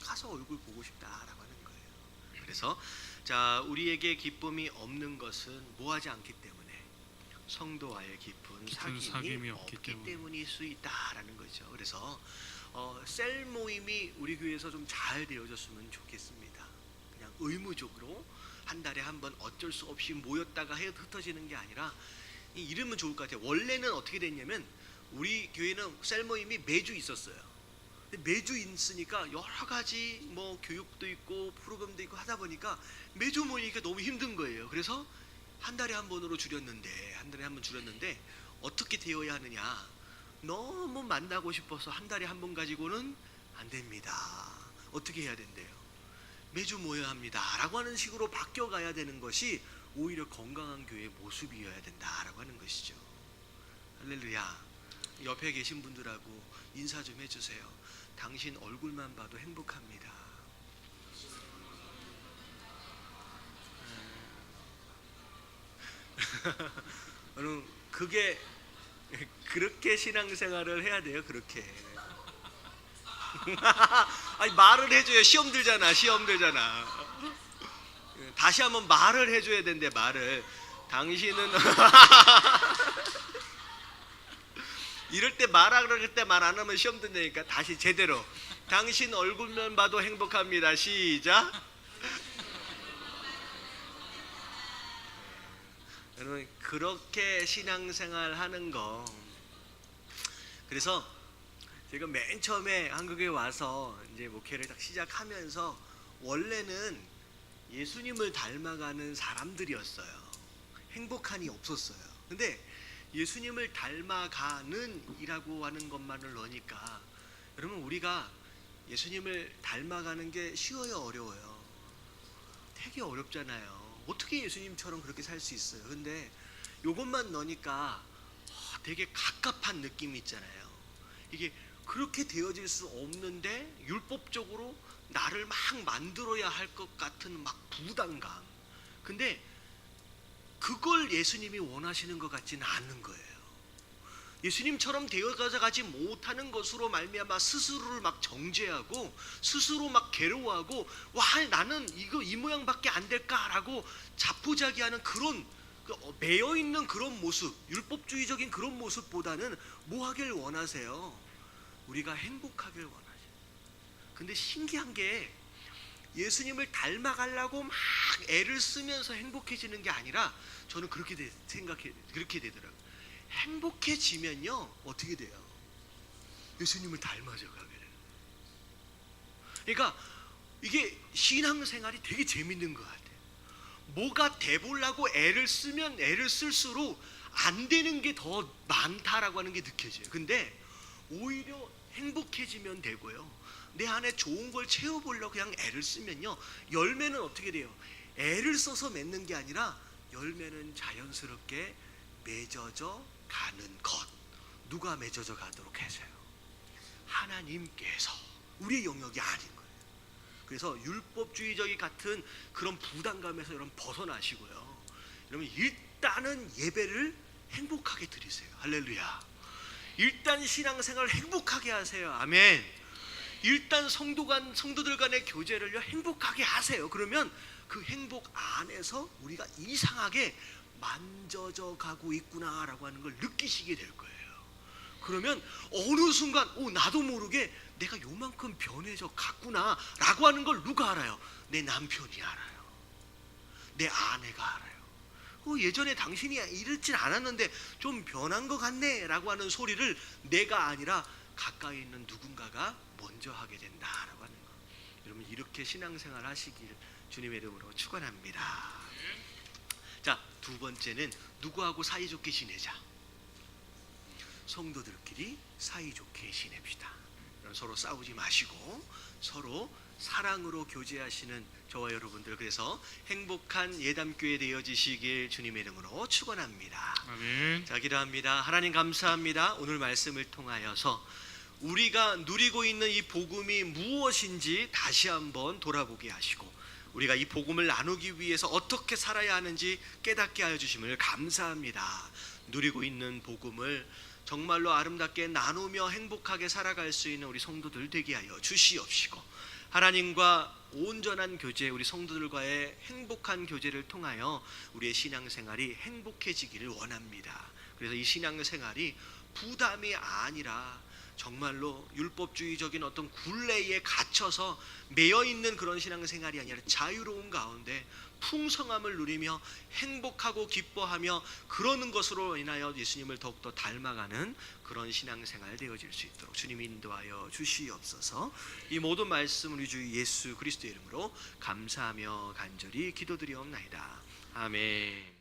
가서 얼굴 보고 싶다라고 하는 거예요. 그래서 자, 우리에게 기쁨이 없는 것은 뭐하지 않기 때문에 성도와의 깊은 사귐이 없기 때문일 수 있다라는 거죠. 그래서 셀 모임이 우리 교회에서 좀 잘 되어졌으면 좋겠습니다. 그냥 의무적으로 한 달에 한 번 어쩔 수 없이 모였다가 흩어지는 게 아니라 이러면 좋을 것 같아요. 원래는 어떻게 됐냐면 우리 교회는 셀 모임이 매주 있었어요. 근데 매주 있으니까 여러 가지 뭐 교육도 있고 프로그램도 있고 하다 보니까 매주 모이니까 너무 힘든 거예요. 그래서 한 달에 한 번으로 줄였는데 어떻게 되어야 하느냐? 너무 만나고 싶어서 한 달에 한 번 가지고는 안 됩니다. 어떻게 해야 된대요? 매주 모여야 합니다 라고 하는 식으로 바뀌어가야 되는 것이 오히려 건강한 교회의 모습이어야 된다라고 하는 것이죠. 할렐루야. 옆에 계신 분들하고 인사 좀 해주세요. 당신 얼굴만 봐도 행복합니다. 여러분, 그렇게 신앙생활을 해야 돼요. 그렇게 아니, 말을 해줘야 시험 들잖아. 다시 한번 말을 해줘야 된대. 말을. 당신은 이럴 때 말하라 그럴 때 말 안 하면 시험 든다니까. 다시 제대로. 당신 얼굴만 봐도 행복합니다. 시작. 여러분, 그렇게 신앙생활 하는 거. 그래서 제가 맨 처음에 한국에 와서 이제 목회를 딱 시작하면서 원래는 예수님을 닮아가는 사람들이었어요. 행복한이 없었어요. 근데 예수님을 닮아가는 이라고 하는 것만을 넣으니까 여러분, 우리가 예수님을 닮아가는 게 쉬워요, 어려워요? 되게 어렵잖아요. 어떻게 예수님처럼 그렇게 살 수 있어요? 근데 이것만 넣으니까 되게 갑갑한 느낌이 있잖아요. 이게 그렇게 되어질 수 없는데 율법적으로 나를 막 만들어야 할 것 같은 막 부담감. 근데 그걸 예수님이 원하시는 것 같지는 않은 거예요. 예수님처럼 되어가지 못하는 것으로 말미암아 스스로를 막 정죄하고 스스로 막 괴로워하고 와, 나는 이 모양밖에 안 될까라고 자포자기하는 그런 매여 있는 그런 모습, 율법주의적인 그런 모습보다는 뭐 하길 원하세요? 우리가 행복하길 원하죠. 근데 신기한 게 예수님을 닮아가려고 막 애를 쓰면서 행복해지는 게 아니라 저는 그렇게 되더라고요. 행복해지면요 어떻게 돼요? 예수님을 닮아져 가게 돼요. 그러니까 이게 신앙생활이 되게 재밌는 것 같아요. 뭐가 돼보려고 애를 쓰면 애를 쓸수록 안 되는 게 더 많다라고 하는 게 느껴져요. 근데 오히려 행복해지면 되고요, 내 안에 좋은 걸 채워보려고 그냥 애를 쓰면요, 열매는 어떻게 돼요? 애를 써서 맺는 게 아니라 열매는 자연스럽게 맺어져 가는 것. 누가 맺어져 가도록 해서요? 하나님께서. 우리의 영역이 아닌 거예요. 그래서 율법주의적인 같은 그런 부담감에서 여러분 벗어나시고요, 여러분 일단은 예배를 행복하게 드리세요. 할렐루야. 일단 신앙생활을 행복하게 하세요. 아멘. 일단 성도들 간의 교제를요 행복하게 하세요. 그러면 그 행복 안에서 우리가 이상하게 만져져 가고 있구나라고 하는 걸 느끼시게 될 거예요. 그러면 어느 순간 나도 모르게 내가 요만큼 변해져 갔구나 라고 하는 걸 누가 알아요? 내 남편이 알아요. 내 아내가 알아요. 예전에 당신이 이렇진 않았는데 좀 변한 것 같네 라고 하는 소리를 내가 아니라 가까이 있는 누군가가 먼저 하게 된다라고 하는 거. 여러분 이렇게 신앙생활 하시길 주님의 이름으로 축원합니다. 자, 두 번째는 누구하고 사이좋게 지내자. 성도들끼리 사이좋게 지냅시다. 서로 싸우지 마시고 서로 사랑으로 교제하시는 저와 여러분들, 그래서 행복한 예담교회 되어지시길 주님의 이름으로 축원합니다. 아멘. 자, 기도합니다. 하나님 감사합니다. 오늘 말씀을 통하여서 우리가 누리고 있는 이 복음이 무엇인지 다시 한번 돌아보게 하시고, 우리가 이 복음을 나누기 위해서 어떻게 살아야 하는지 깨닫게 하여 주심을 감사합니다. 누리고 있는 복음을 정말로 아름답게 나누며 행복하게 살아갈 수 있는 우리 성도들 되게 하여 주시옵시고, 하나님과 온전한 교제, 우리 성도들과의 행복한 교제를 통하여 우리의 신앙생활이 행복해지기를 원합니다. 그래서 이 신앙생활이 부담이 아니라 정말로 율법주의적인 어떤 굴레에 갇혀서 매여있는 그런 신앙생활이 아니라 자유로운 가운데 풍성함을 누리며 행복하고 기뻐하며 그러는 것으로 인하여 예수님을 더욱더 닮아가는 그런 신앙생활 되어질 수 있도록 주님이 인도하여 주시옵소서. 이 모든 말씀 우리 주 예수 그리스도의 이름으로 감사하며 간절히 기도드리옵나이다. 아멘.